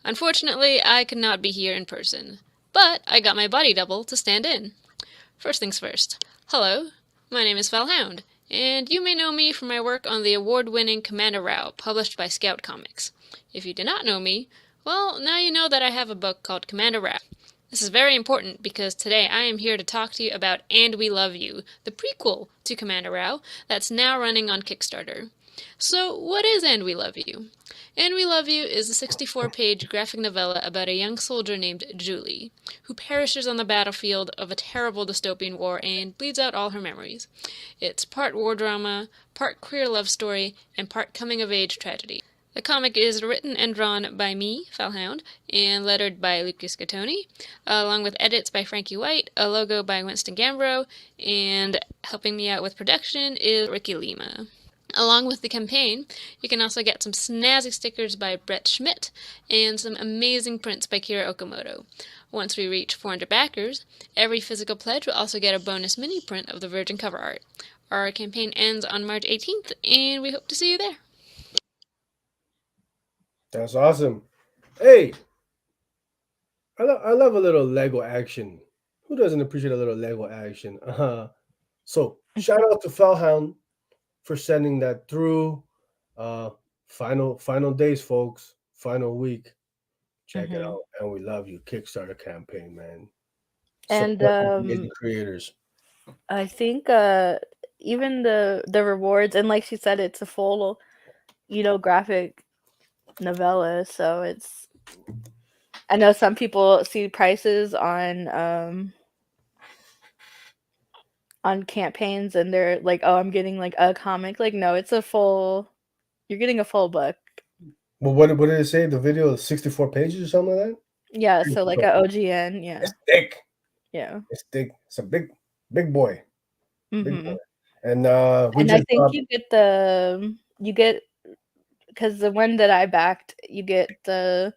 Unfortunately, I could not be here in person, but I got my body double to stand in. First things first. Hello, my name is Hound, and you may know me from my work on the award-winning Commander Rao, published by Scout Comics. If you do not know me, Well, now you know that I have a book called Commander Rap. This is very important because today I am here to talk to you about And We Love You, the prequel to Commander Rao that's now running on Kickstarter. So, what is And We Love You? And We Love You is a 64-page graphic novella about a young soldier named Julie, who perishes on the battlefield of a terrible dystopian war and bleeds out all her memories. It's part war drama, part queer love story, and part coming-of-age tragedy. The comic is written and drawn by me, Hound, and lettered by Lucas Gattoni, along with edits by Frankie White, a logo by Winston Gambro, and helping me out with production is Ricky Lima. Along with the campaign, you can also get some snazzy stickers by Brett Schmidt and some amazing prints by Kira Okamoto. Once we reach 400 backers, every physical pledge will also get a bonus mini print of the Virgin cover art. Our campaign ends on March 18th, and we hope to see you there. That's awesome. Hey, I love a little Lego action. Who doesn't appreciate a little Lego action? So shout out to Fellhound for sending that through. Final days, folks. Final week. Check it Mhm. out. And we love you. Kickstarter campaign, man. And Support the amazing creators. I think even the rewards, and like she said, it's a full, graphic novella, so it's, I know some people see prices on campaigns and they're like, oh, I'm getting like a comic. Like, no, it's you're getting a full book. Well, what did it say? The video is 64 pages or something like that? Yeah, so like a OGN, yeah. It's thick. Yeah. It's thick. It's a big boy. Big Mhm. boy. And we And I just think you get because the one that I backed, you get the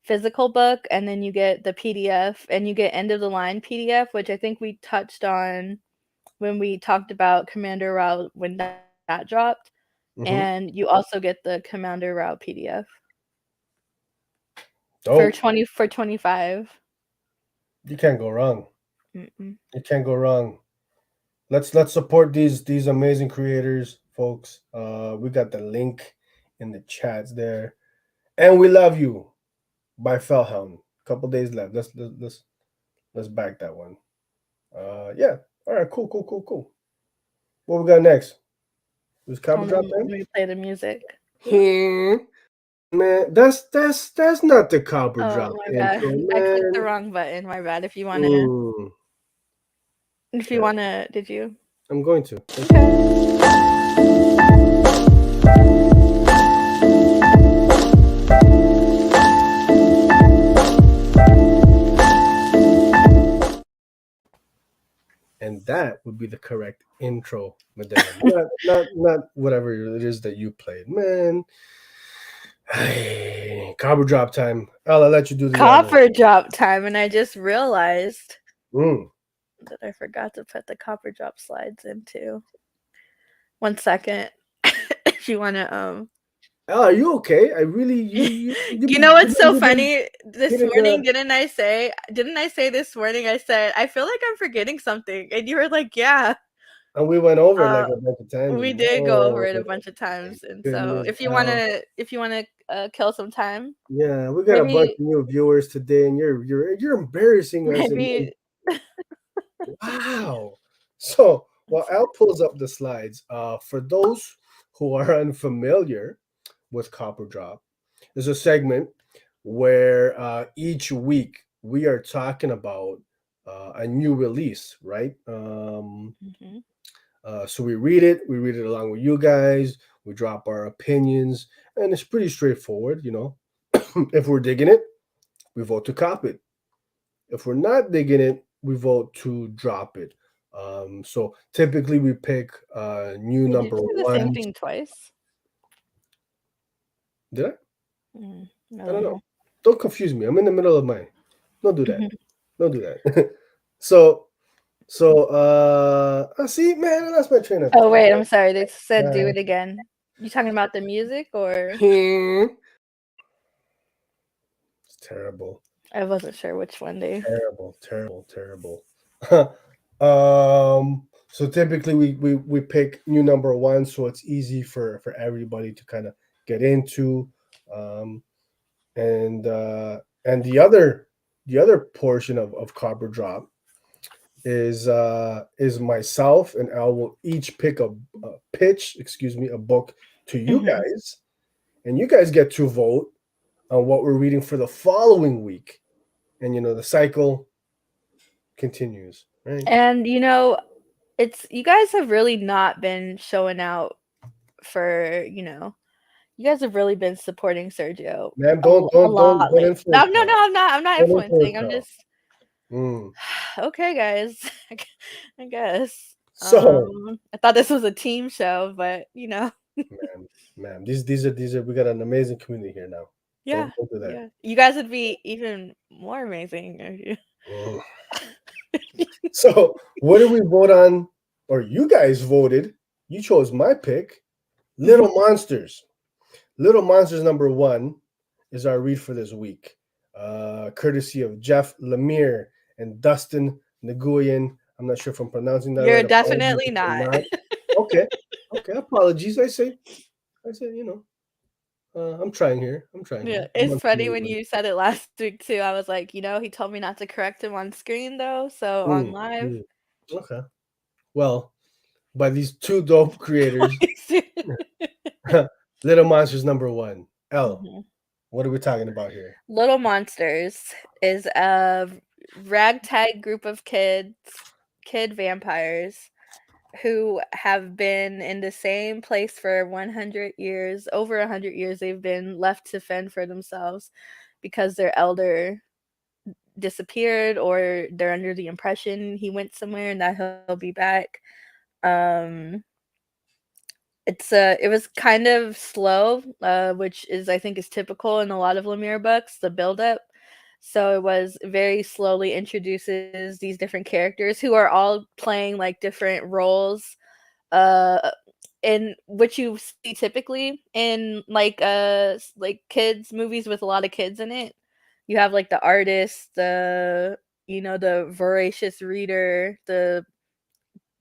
physical book and then you get the PDF and you get end of the line PDF, which I think we touched on when we talked about Commander Rao when that dropped. And you also get the Commander Rao PDF for dope. 25. You can't go wrong. Mm-mm. You can't go wrong. Let's support these amazing creators, folks. We got the link in the chats there. And we love you by Fellhound. Couple days left. Let's back that one. Yeah. All right. Cool. What we got next? Was Copper Drop Let in? me play the music. Man, that's not the Copper Oh Drop my bad. intro, I clicked the man. wrong button. My bad. If you Mm, wanna, did you? I'm going to. Okay. And that would be the correct intro, madam. not whatever it is that you played, man. Copper Drop time. I'll let you do the Copper drop time, and I just realized honor. that I forgot to put the copper drop slides in too. 1 second. If you wanna Elle, are you okay? I really You know what's so you've been funny? This hitting morning, didn't I say this morning? I said, I feel like I'm forgetting something. And you were like, yeah, and we went over it like a bunch of times. we And, did go over it a oh, bunch of times. And so goodness, if you Elle. wanna kill some time, Yeah, we got a bunch maybe of new viewers today, and you're embarrassing us. And maybe wow. So while Al pulls up the slides, for those who are unfamiliar with Copper Drop, there's a segment where each week we are talking about a new release, right? Mhm. So we read it along with you guys, we drop our opinions, and it's pretty straightforward, you know. If we're digging it, we vote to cop it. If we're not digging it, we vote to drop it. So typically we pick new Wait, did number you say the same one. thing twice? Did I? I I don't don't know. know. Don't confuse me. I'm in the middle of mine. Don't do that. Mhm. Don't do that. so see, man, that's my train of Oh thought. wait, I'm sorry. They said do Uh, it again. You talking about the music or? it's terrible. I wasn't sure which one they. Terrible. So typically we pick new number one, so it's easy for everybody to kind of get into. Um, and the other portion of Copper Drop is myself and Al will each pick a book to you Mhm. guys, and you guys get to vote on what we're reading for the following week, and the cycle continues, right? And it's you guys have really not been showing out for, you guys have really been supporting Sergio Man, a lot don't lately. No, influence no, now. no, I'm not Don't influence influencing. I'm now. just Mm. okay, guys. I guess. So, I thought this was a team show, but man, these are we got an amazing community here now. yeah, Don't do that. yeah. You guys would be even more amazing if you. Mm. So, what did we vote on? Or you guys voted? You chose my pick, Little Monsters. Little Monsters number 1 is our read for this week, courtesy of Jeff Lemire and Dustin Nguyen. I'm not sure if I'm pronouncing that You're right. Apologies definitely if I'm not. not. Okay, apologies. I say, I'm trying here. I'm trying Yeah, here. I'm it's on funny when Canadian. you said it last week too. I was like, he told me not to correct him on screen though, so on Mm, live. mm. Okay. Well, by these two dope creators, Little Monsters number 1. Elle, Mhm. what are we talking about here? Little Monsters is a ragtag group of kid vampires who have been in the same place for 100 years, over 100 years. They've been left to fend for themselves because their elder disappeared, or they're under the impression he went somewhere and that he'll be back. Um, it was kind of slow, which is I think is typical in a lot of Lemire books, the buildup. So it was very slowly introduces these different characters who are all playing like different roles, uh, in which you see typically in like kids movies with a lot of kids in it. You have like the artist, the voracious reader, the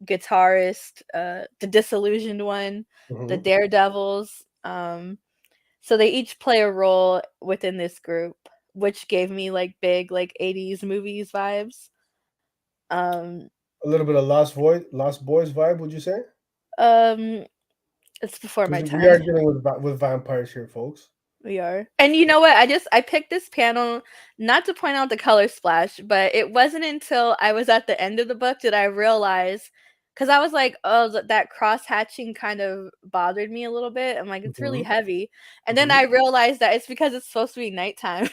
guitarist, the disillusioned one, the Mhm. daredevils. So they each play a role within this group, which gave me like big like 80s movies vibes. Um, A little bit of Lost Boys vibe, would you say? um, it's before my Because we are time. dealing with vampires here, folks. We are. And you know what? I picked this panel not to point out the color splash, but it wasn't until I was at the end of the book did I realize, because I was like, oh, that cross hatching kind of bothered me a little bit. I'm like, it's really Hmm. heavy. And then Hmm. I realized that it's because it's supposed to be nighttime.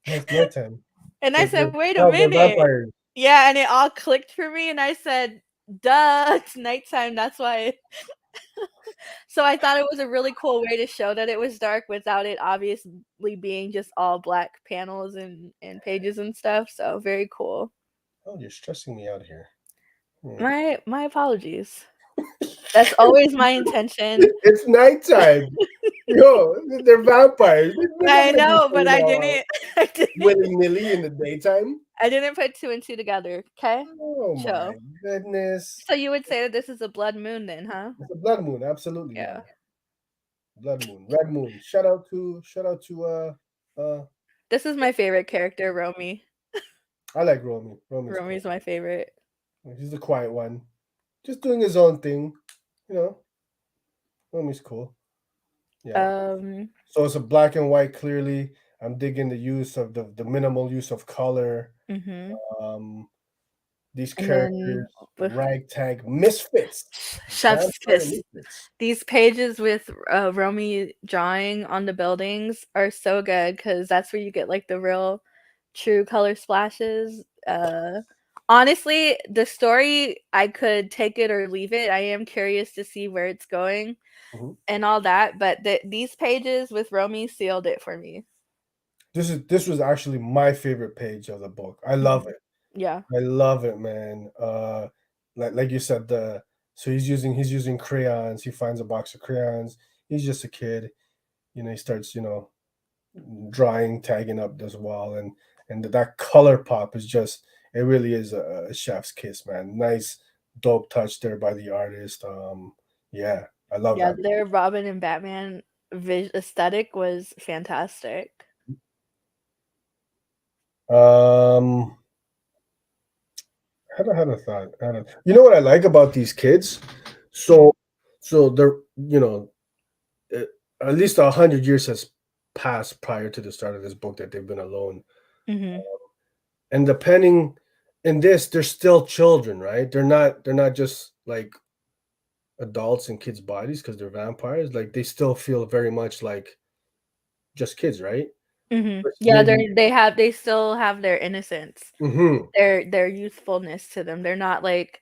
It's nighttime. And I said, wait a They're minute. vampires. Yeah, and it all clicked for me, and I said, duh, it's nighttime. That's why. So I thought it was a really cool way to show that it was dark without it obviously being just all black panels and pages and stuff. So very cool. Oh, you're stressing me out here. Hmm. My apologies. That's always my intention. It's nighttime. Yo, they're vampires. They're not I gonna be know, but I didn't I didn't willy nilly in the daytime. I didn't put two and two together. Okay? Oh my Chill. goodness. So you would say that this is a blood moon then, huh? It's a blood moon, absolutely, Yeah. man. Blood moon, red moon. Shout out to This is my favorite character, Romy. I like Romy. Romy's cool. Romy's my favorite. He's the quiet one. Just doing his own thing. You know, Romy's cool. Yeah. Um So it's a black and white. Clearly, I'm digging the use of the minimal use of color. mhm. Um, these And then characters, with ragtag misfits, Chef's vampire kiss. misfits. These pages with Romy drawing on the buildings are so good because that's where you get like the real true color splashes. Honestly, the story I could take it or leave it. I am curious to see where it's going Mhm. and all that, but these pages with Romy sealed it for me. This was actually my favorite page of the book. I love Mhm. it. Yeah. I love it, man. Like you said, so he's using crayons. He finds a box of crayons. He's just a kid. He starts drawing, tagging up as well, and that color pop is just it really is a chef's kiss, man. Nice, dope touch there by the artist. Yeah, I love Yeah, that. they're Robin and Batman aesthetic was fantastic. Had a thought. You know what I like about these kids? So, they're uh, at least 100 years has passed prior to the start of this book that they've been alone, Mm-hmm. and depending in this, they're still children, right? They're not just like adults in kids' bodies because they're vampires. Like they still feel very much like just kids, right? Mm-hmm. Versus Yeah, maybe. they still have their innocence, Hmm. their youthfulness to them. They're not like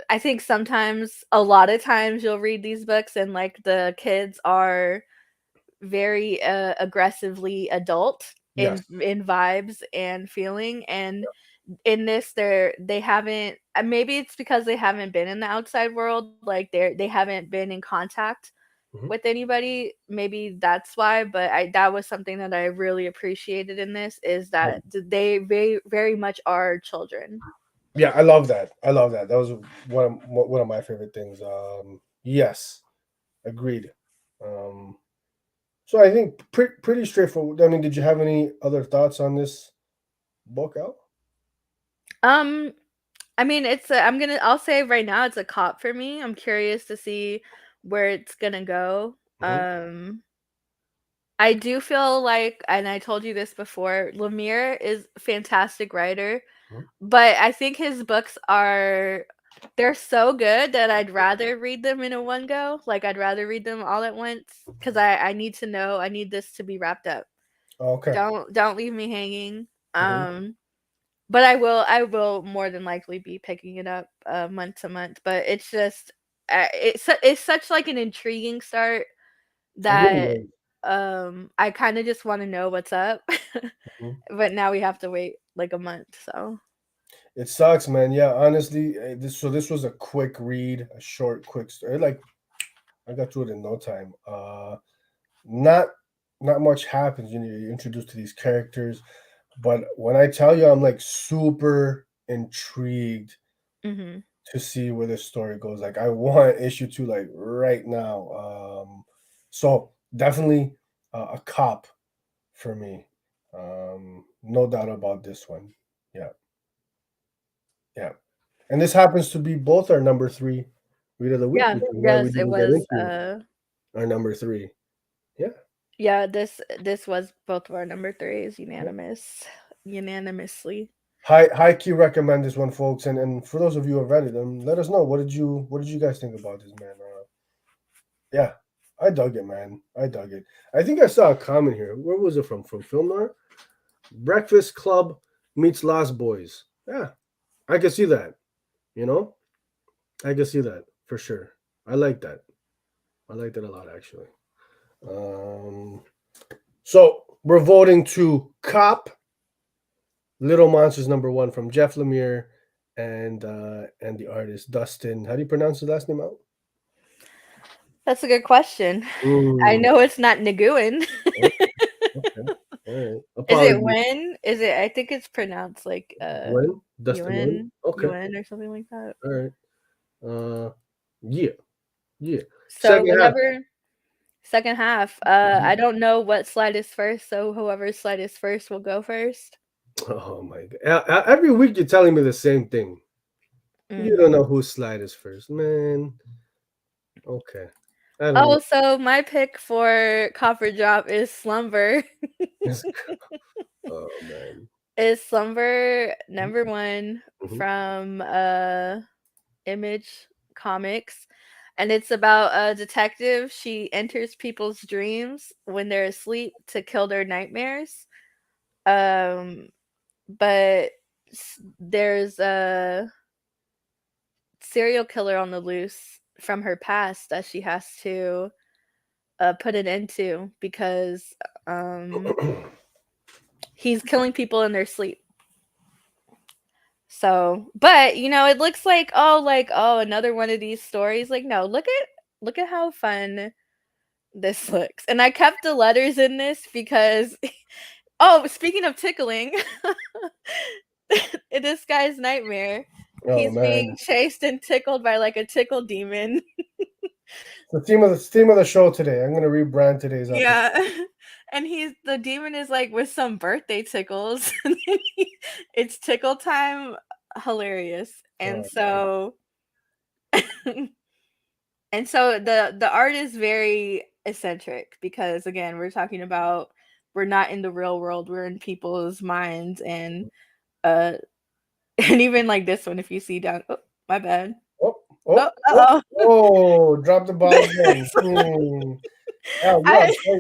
I think sometimes a lot of times you'll read these books and like the kids are very aggressively adult Yes. in vibes and feeling, and in this they haven't maybe it's because they haven't been in the outside world, like they haven't been in contact Mhm. with anybody, maybe that's why, but I that was something that I really appreciated in this, is that they very very much are children. Yeah, I love that. I love that. That was one of my favorite things. Yes, agreed. Um, so I think pretty straightforward. I mean, did you have any other thoughts on this book, Al? um I mean, I'll say right now it's a cop for me. I'm curious to see where it's gonna go. Hmm. I do feel like, and I told you this before, Lemire is a fantastic writer, Hmm. but I think his books they're so good that I'd rather read them in a one go. Like I'd rather read them all at once because I need to know, I need this to be wrapped up. Okay. Don't leave me hanging. Hmm. But I will more than likely be picking it up month to month. But it's just it's such like an intriguing start It really that is. I kind of just want to know what's up. Mhm. But now we have to wait like a month. So It sucks, man. Yeah, honestly, this was a quick read, a short, quick story. Like I got through it in no time. Not not much happens. You're introduced to these characters, but when I tell you, I'm like super intrigued mhm. to see where this story goes. Like I want issue 2 like right now. So definitely a cop for me. No doubt about this one. Yeah, yeah. And this happens to be both our number 3 read of the week, Yeah, which is why we yes, it didn't get was into our number 3. Yeah. yeah, this was both of our number threes, unanimously. High key recommend this one, folks. And for those of you who have read it, let us know what did you guys think about this, man? Yeah, I dug it, man. I dug it. I think I saw a comment here. Where was it from? From Film Noir? Breakfast Club meets Lost Boys. Yeah, I can see that. You know, I can see that for sure. I like that. I like that a lot, actually. Um, so we're voting to Cop Little Monsters number 1 from Jeff Lemire and the artist Dustin. How do you pronounce his last name out? That's a good question. I Mm, know it's not Nguyen. oh, okay. All right. Is it Apologies. Wen? Is it? I think it's pronounced like When? Dustin when? Yuen, Okay. or something like that. All right. Yeah. Yeah. So Second half. whatever. Second half. I don't know what slide is first, so whoever slide is first will go first. Oh my god. Every week you're telling me the same thing. You Mm. don't know whose slide is first, man. Okay. I don't Oh, know. so my pick for Copper Drop is Slumber. Oh man. Is Slumber number 1 Mhm. from Image Comics, and it's about a detective. She enters people's dreams when they're asleep to kill their nightmares. Um, but there's a serial killer on the loose from her past that she has to put an end to because he's killing people in their sleep. So, but it looks like oh another one of these stories. Like no, look at how fun this looks. And I kept the letters in this because oh, speaking of tickling, in this guy's nightmare, Oh he's being man. chased and tickled by like a tickle demon. The theme of the show today. I'm gonna rebrand today's episode. Yeah. And the demon is like with some birthday tickles. And then it's tickle time, hilarious. And so and so the art is very eccentric because again, we're talking about we're not in the real world, we're in people's minds and and even like this one, if you see down, oh, my bad. Drop the ball again.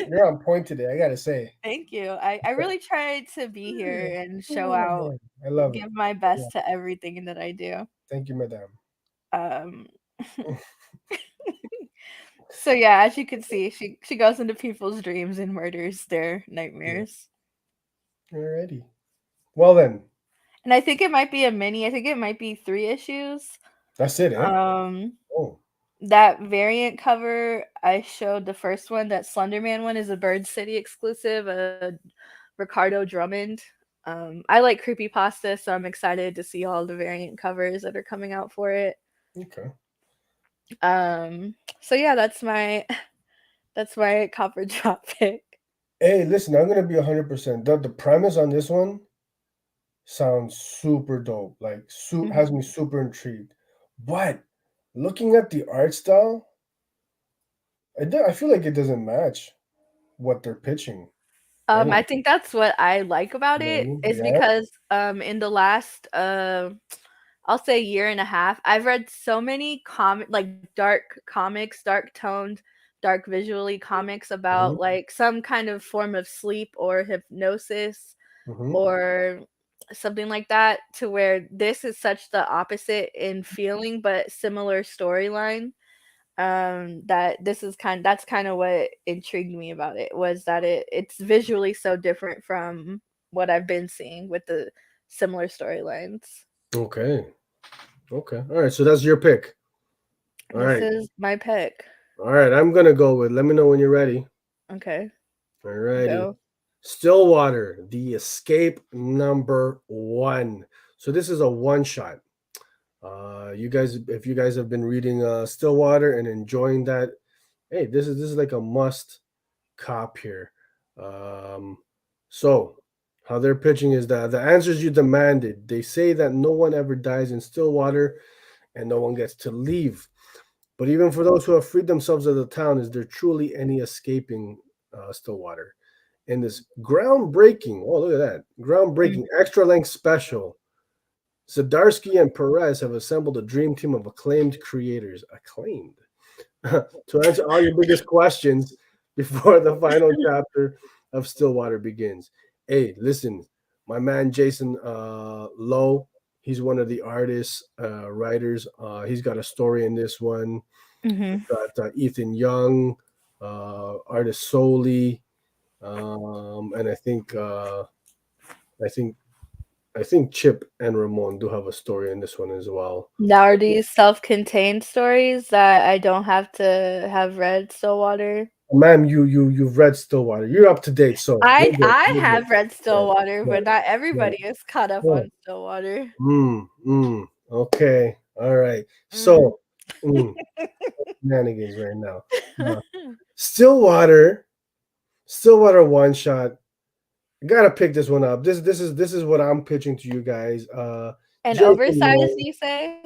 You're on point today, I gotta say. Thank you. I really tried to be here and show out. I love it. Give my best to everything that I do. Thank you, madam. So yeah, as you can see, she goes into people's dreams and murders their nightmares. Alrighty. Well then. And I think it might be a mini. I think it might be 3 issues. That's it, That variant cover, I showed the first one. That Slenderman one is a Bird City exclusive, Ricardo Drummond. I like creepypasta, so I'm excited to see all the variant covers that are coming out for it. Okay. So yeah, that's my copper drop pick. Hey, listen, I'm gonna be 100%. The premise on this one sounds super dope. Like, has me super intrigued. But looking at the art style, I feel like it doesn't match what they're pitching. I think that's what I like about it is because in the last I'll say year and a half, I've read so many dark comics, dark toned, dark visually comics about like some kind of form of sleep or hypnosis or something like that, to where this is such the opposite in feeling but similar storyline. That's kind of what intrigued me about it, was that it's visually so different from what I've been seeing with the similar storylines. Okay. All right. So that's your pick. This is my pick. All right. I'm gonna go with. Let me know when you're ready. Okay. All righty. Stillwater, The Escape #1. So this is a one shot. If you guys have been reading Stillwater and enjoying that, hey, this is like a must cop here. So how they're pitching is that the answers you demanded. They say that no one ever dies in Stillwater and no one gets to leave. But even for those who have freed themselves of the town, is there truly any escaping Stillwater? In this groundbreaking, look at that, groundbreaking extra length special, Zdarsky and Perez have assembled a dream team of acclaimed creators, to answer all your biggest questions before the final chapter of Stillwater begins. Hey, listen, my man Jason Lowe, he's one of the artists, writers. He's got a story in this one. We've got Ethan Young, artist Soli, and I think Chip and Ramon do have a story in this one as well. Now, are these self-contained stories that I don't have to have read Stillwater? Ma'am, you've read Stillwater. You're up to date, so I have read Stillwater, but not everybody is caught up on Stillwater. Okay, all right. So, shenanigans right now. Stillwater one shot. I gotta pick this one up. This is what I'm pitching to you guys. And oversized, you say?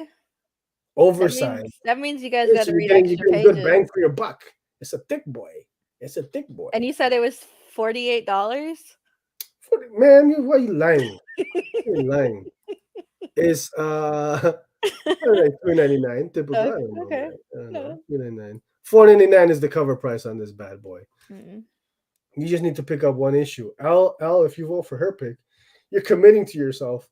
Oversized. That means you guys got to read extra pages. Good bang for your buck. It's a thick boy. And you said it was $48? Man, why you lying? You're lying. It's like $3.99 typical. Okay. I don't know. Okay. $3.99. $4.99 is the cover price on this bad boy. You just need to pick up one issue. Elle, if you vote for her pick, you're committing to yourself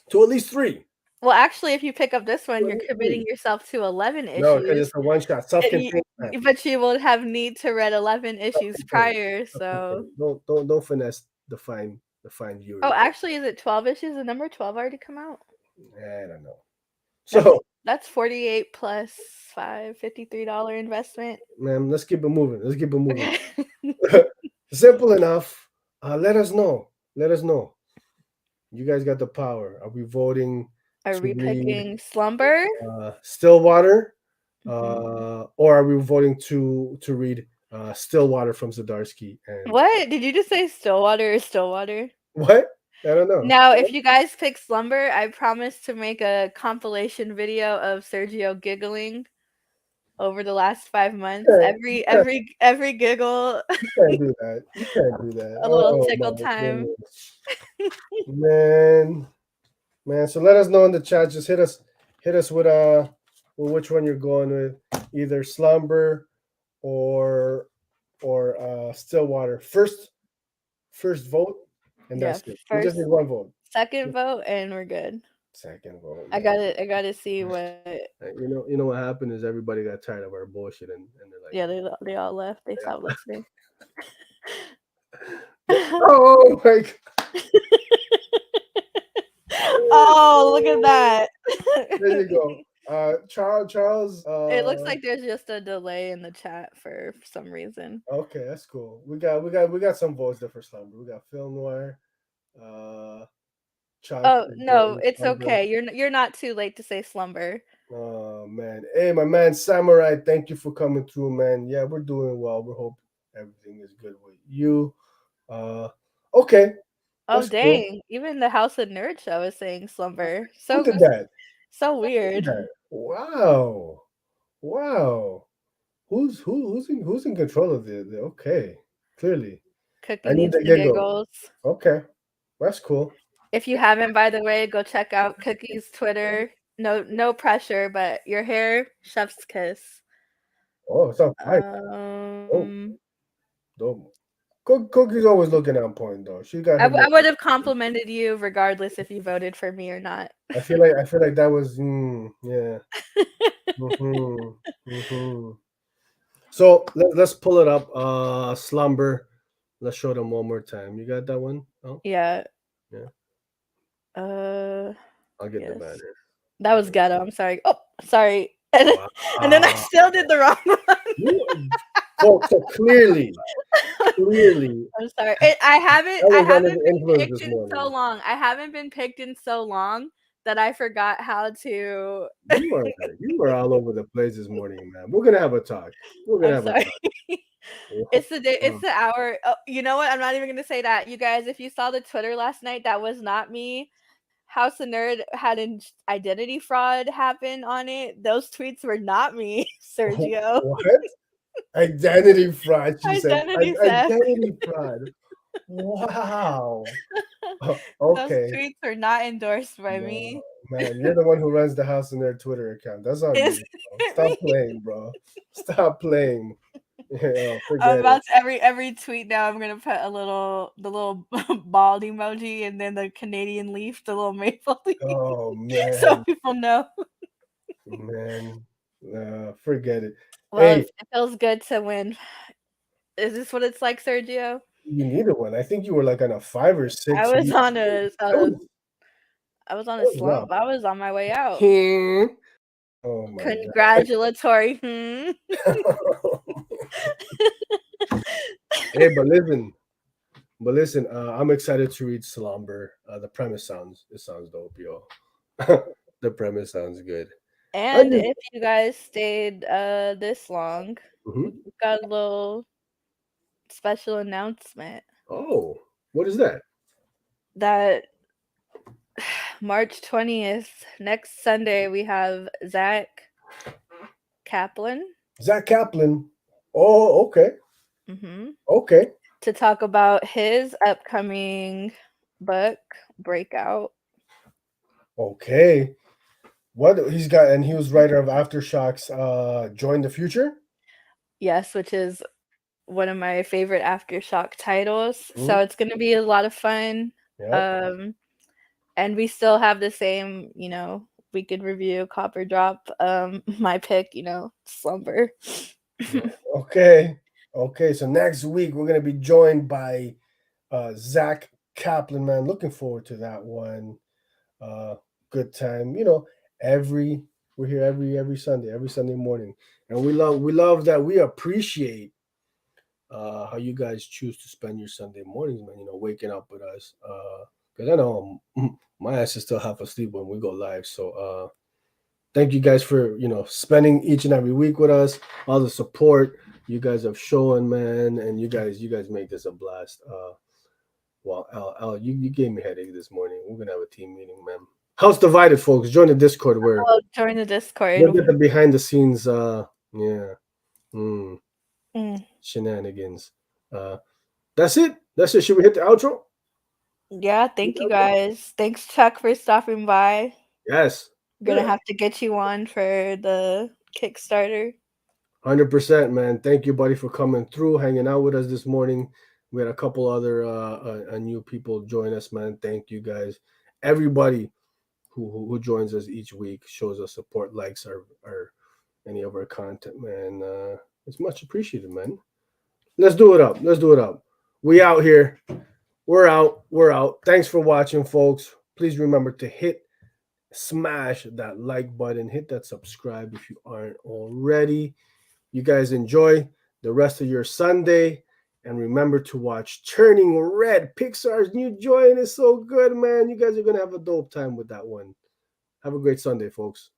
to at least 3. Well, actually, if you pick up this one, you're committing yourself to 11 issues. No, because it's a one shot, self-contained. But you will have need to read 11 issues prior. So don't finesse the fine viewer. Oh, actually, is it 12 issues? The number 12 already come out? I don't know. So that's 48 plus $53 investment. Man, let's keep it moving. Simple enough. Let us know. You guys got the power. Are we voting? Are we picking Slumber? Stillwater Or are we voting to read Stillwater from Zdarsky? And What? Did you just say Stillwater or Stillwater? what? I don't know. Now, if you guys pick Slumber, I promise to make a compilation video of Sergio giggling over the last 5 months. Every giggle, You can't do that. You can't do that. a little Oh tickle my time. goodness. Man. So let us know in the chat. Just hit us with which one you're going with. Either Slumber or Stillwater. First vote, and Yeah, that's it. We just first, need one vote. second vote, and we're good. Second vote. I Man. gotta see what. You know what happened is everybody got tired of our bullshit, and they're like, Yeah, they all left. They stopped listening. oh my God. Oh, look at that. There you go. Charles. It looks like there's just a delay in the chat for some reason. Okay, that's cool. We got some votes there for Slumber. We got Film Noir. Chuck. Oh no, it's Slumber. okay. You're not too late to say Slumber. Oh man. Hey, my man Samurai, thank you for coming through, man. Yeah, we're doing well. We hope everything is good with you. Okay. Oh That's dang! cool. Even the House of Nerd show is saying Slumber. Who did that? So Who did weird. that? Wow. Who's in control of the okay. Clearly. Cookie I need needs the the giggle. giggles. Okay. That's cool. If you haven't, by the way, go check out Cookie's Twitter. No pressure, but your hair, chef's kiss. Oh, it's on fire. Dope. Cookie's always looking on point though. She got I her would have complimented you regardless if you voted for me or not. I feel like that was yeah. So let's pull it up. Slumber. Let's show them one more time. You got that one? Oh, Yeah. yeah. I'll get the banner. That was ghetto. I'm sorry. Oh, sorry. And then I still did the wrong one. So clearly. I'm sorry. I haven't been picked in so long. I haven't been picked in so long that I forgot how to. You were all over the place this morning, man. We're gonna have a talk. A talk. It's the day. It's the hour. Oh, you know what? I'm not even gonna say that. You guys, if you saw the Twitter last night, that was not me. House of Nerd had an identity fraud happen on it. Those tweets were not me, Sergio. What? Identity fraud. She said. Identity fraud. Wow. Okay. Those tweets are not endorsed by me. Man, you're the one who runs the House of Nerd Twitter account. That's on you. Stop playing, bro. Stop playing. Yeah, I'm about to, every tweet now. I'm gonna put the little bald emoji and then the Canadian leaf, the little maple leaf. Oh man! So people know. Man, forget it. Well, it feels good to win. Is this what it's like, Sergio? You needed one. I think you were like on a 5 or 6. I was on a slump. I was on my way out. Oh my Congratulatory. Hey, but listen, I'm excited to read Slumber. The premise sounds dope, yo. The premise sounds good. And if you guys stayed this long, we've got a little special announcement. Oh, what is that? That March 20th, next Sunday, we have Zach Kaplan. Oh, okay. Okay. To talk about his upcoming book, Breakout. Okay. What he's got, and he was writer of Aftershocks, Join the Future? Yes, which is one of my favorite Aftershock titles. So it's going to be a lot of fun. Yep. And we still have the same, weekend review, Copper Drop. My pick, Slumber. Okay. So next week we're going to be joined by Zach Kaplan, man. Looking forward to that one. Good time. We're here every Sunday morning, and we love that. We appreciate how you guys choose to spend your Sunday mornings, man. Waking up with us, because I know my ass is still half asleep when we go live. So thank you guys for spending each and every week with us. All the support you guys have shown, man, and you guys make this a blast. Well, Elle, you gave me a headache this morning. We're gonna have a team meeting, man. House divided, folks. Join the Discord where Oh, join the Discord. we'll get the behind the scenes. Shenanigans. That's it. Should we hit the outro? Yeah, thank you guys. Thanks, Chuck, for stopping by. Yes. We're gonna have to get you on for the Kickstarter. 100%, man. Thank you, buddy, for coming through, hanging out with us this morning. We had a couple other new people join us, man. Thank you, guys. Everybody who joins us each week, shows us support, likes our any of our content, man. It's much appreciated, man. Let's do it up. We out here. We're out. Thanks for watching, folks. Please remember to smash that like button, hit that subscribe if you aren't already. You guys enjoy the rest of your Sunday, and remember to watch Turning Red. Pixar's new joint is so good, man. You guys are gonna have a dope time with that one. Have a great Sunday, folks.